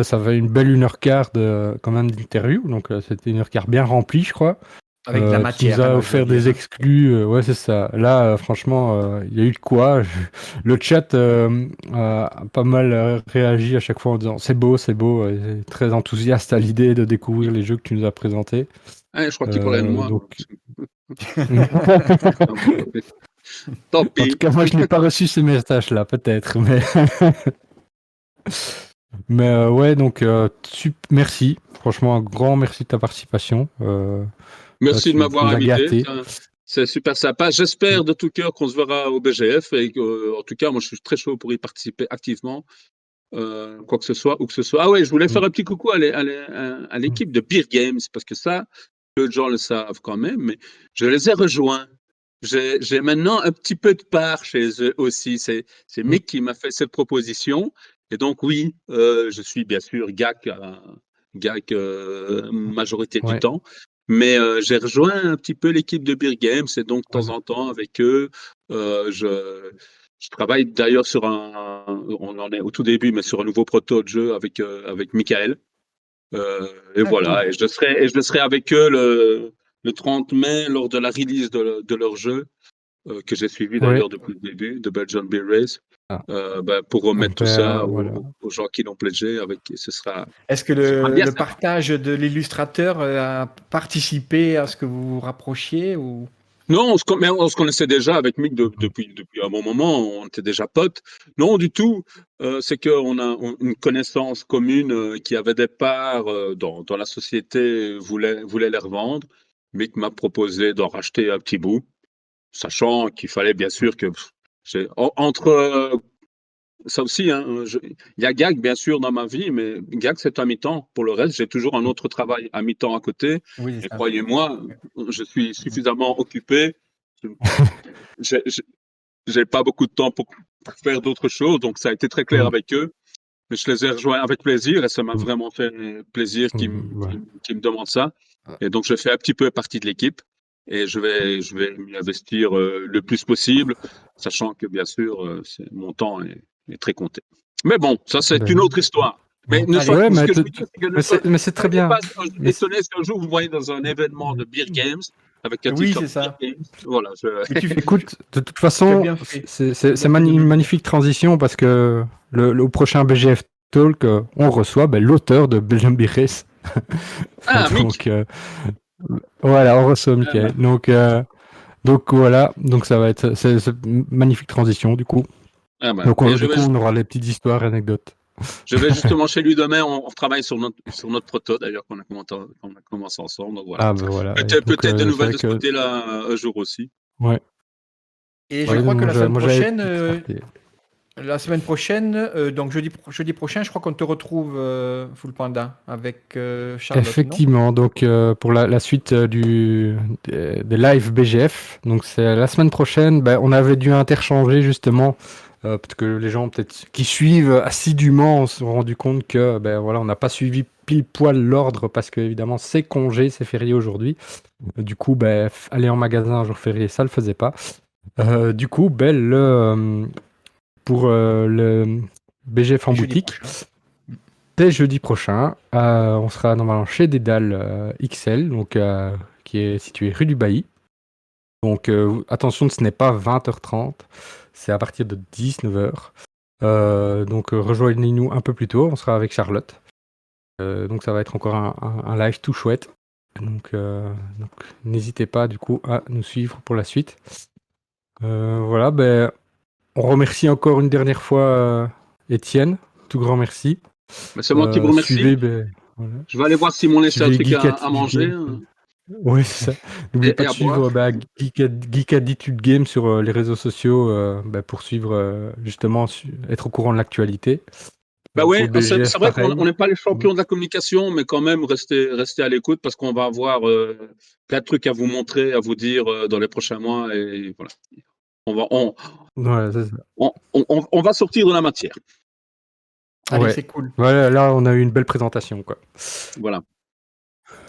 Speaker 2: Ça va une belle 1h15 quand même d'interview, donc c'était 1h15 bien remplie, je crois.
Speaker 1: Avec de la matière.
Speaker 2: Tu nous as offert des exclus, ouais, c'est ça. Là, franchement, il y a eu de quoi. Le chat a pas mal réagi à chaque fois en disant c'est beau, très enthousiaste à l'idée de découvrir les jeux que tu nous as présentés.
Speaker 3: Ouais, je crois qu'il parlait de moi.
Speaker 2: Donc...
Speaker 3: Tant pis.
Speaker 2: En tout cas, moi, je n'ai pas reçu ces messages-là, peut-être, mais. Mais ouais, donc merci. Franchement, un grand merci de ta participation.
Speaker 3: Merci de m'avoir invité. C'est super sympa. J'espère de tout cœur qu'on se verra au BGF. Et en tout cas, moi, je suis très chaud pour y participer activement. Quoi que ce soit, où que ce soit. Ah ouais, je voulais faire un petit coucou à l'équipe de Beer Games, parce que ça, peu de gens le savent quand même, mais je les ai rejoints. J'ai maintenant un petit peu de part chez eux aussi. C'est Mick qui m'a fait cette proposition. Et donc, oui, je suis bien sûr GAC majorité du temps. Mais j'ai rejoint un petit peu l'équipe de Beer Games, et donc de temps en temps avec eux, je travaille d'ailleurs sur on en est au tout début, mais sur un nouveau proto de jeu avec Michael. Et voilà, cool. et je serai avec eux le 30 mai lors de la release de leur jeu, que j'ai suivi d'ailleurs depuis le début, de Belgian Beer Race. Pour remettre tout ça aux gens qui l'ont pledgé, ce sera.
Speaker 1: Est-ce que le partage de l'illustrateur a participé à ce que vous vous rapprochiez ou...
Speaker 3: Non, on se connaissait déjà avec Mick depuis un bon moment, on était déjà potes. Non, du tout. C'est qu'on a une connaissance commune qui avait des parts dans la société, voulait les revendre. Mick m'a proposé d'en racheter un petit bout, sachant qu'il fallait bien sûr que entre ça aussi, hein, il y a GAG bien sûr dans ma vie, mais GAG c'est à mi-temps. Pour le reste, j'ai toujours un autre travail à mi-temps à côté. Et croyez-moi, je suis suffisamment occupé j'ai j'ai pas beaucoup de temps pour faire d'autres choses, donc ça a été très clair avec eux. Mais je les ai rejoints avec plaisir et ça m'a vraiment fait plaisir qu'ils me demandent ça. Et donc, je fais un petit peu partie de l'équipe et je vais m'y investir le plus possible, sachant que, bien sûr, mon temps est très compté. Mais bon, ça, c'est une autre histoire. Mais ne soyez, ce que je veux dire, c'est que
Speaker 2: mais c'est très bien.
Speaker 3: pas étonné si un jour vous voyez dans un événement de Beer Games avec un titre
Speaker 1: c'est ça.
Speaker 3: Beer Games. Voilà.
Speaker 2: Écoute, de toute façon, c'est une magnifique transition parce que au prochain BGF Talk, on reçoit l'auteur de Belgium Beer Race. Donc, voilà, on reçoit Michael. Donc voilà, donc ça va être c'est une magnifique transition du coup. Donc on aura les petites histoires, anecdotes.
Speaker 3: Je vais justement chez lui demain. On travaille sur notre proto d'ailleurs qu'on a commencé ensemble. Donc voilà.
Speaker 2: Ah ben voilà.
Speaker 3: Peut-être des nouvelles de ce côté-là un jour aussi.
Speaker 2: Ouais.
Speaker 1: Et je crois que la semaine prochaine, donc jeudi prochain, je crois qu'on te retrouve Full Panda avec Charlotte.
Speaker 2: Effectivement, donc pour la suite des live BGF, donc c'est la semaine prochaine. On avait dû interchanger justement parce que les gens peut-être qui suivent assidûment se sont rendus compte que voilà, on n'a pas suivi pile poil l'ordre parce que évidemment c'est congé, c'est férié aujourd'hui. Du coup, aller en magasin un jour férié, ça le faisait pas. Du coup, pour le BGF en boutique, dès jeudi prochain, on sera normalement chez Dédale XL, donc, qui est situé rue du Bailly. Donc attention, ce n'est pas 20h30, c'est à partir de 19h. Donc rejoignez-nous un peu plus tôt, on sera avec Charlotte. Donc ça va être encore un live tout chouette. Donc n'hésitez pas du coup à nous suivre pour la suite. Voilà, on remercie encore une dernière fois Étienne, tout grand merci.
Speaker 3: C'est moi qui vous remercie.
Speaker 2: Voilà.
Speaker 3: Je vais aller voir si mon laissé un truc à manger.
Speaker 2: Oui, c'est ça. N'oubliez pas de suivre Geek Attitude Game sur les réseaux sociaux pour suivre justement, être au courant de l'actualité.
Speaker 3: Oui, c'est vrai qu'on n'est pas les champions de la communication, mais quand même restez à l'écoute parce qu'on va avoir plein de trucs à vous montrer, à vous dire dans les prochains mois et voilà. On va sortir de la matière.
Speaker 1: Allez, c'est cool.
Speaker 2: Voilà, là on a eu une belle présentation, quoi.
Speaker 3: Voilà.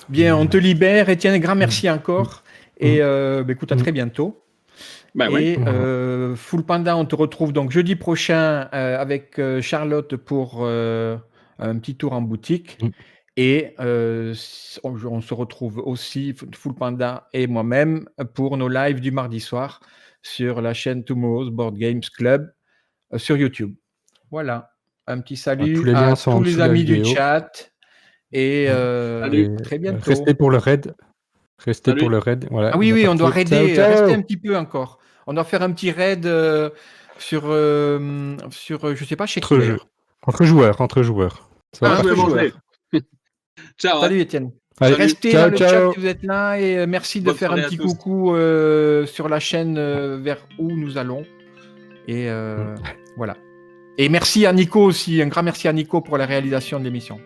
Speaker 1: Bien, on te libère. Étienne, grand merci encore. Et écoute, à très bientôt. Full Panda, on te retrouve donc jeudi prochain avec Charlotte pour un petit tour en boutique. Et on se retrouve aussi, Full Panda et moi-même, pour nos lives du mardi soir sur la chaîne Tomorrow's Board Games Club sur YouTube. Voilà. Un petit salut à tous les amis du chat. Et très bientôt.
Speaker 2: Restez pour le raid. Pour le raid. Voilà,
Speaker 1: ah oui, on doit raider. Restez un petit peu encore. On doit faire un petit raid sur je sais pas, chez Claire.
Speaker 2: Entre joueurs.
Speaker 1: Entre joueurs.
Speaker 3: Ciao.
Speaker 1: Salut Étienne.
Speaker 2: Allez,
Speaker 1: restez dans le chat si vous êtes là et merci de faire un petit coucou sur la chaîne vers où nous allons. Et voilà. Et merci à Nico aussi, un grand merci à Nico pour la réalisation de l'émission.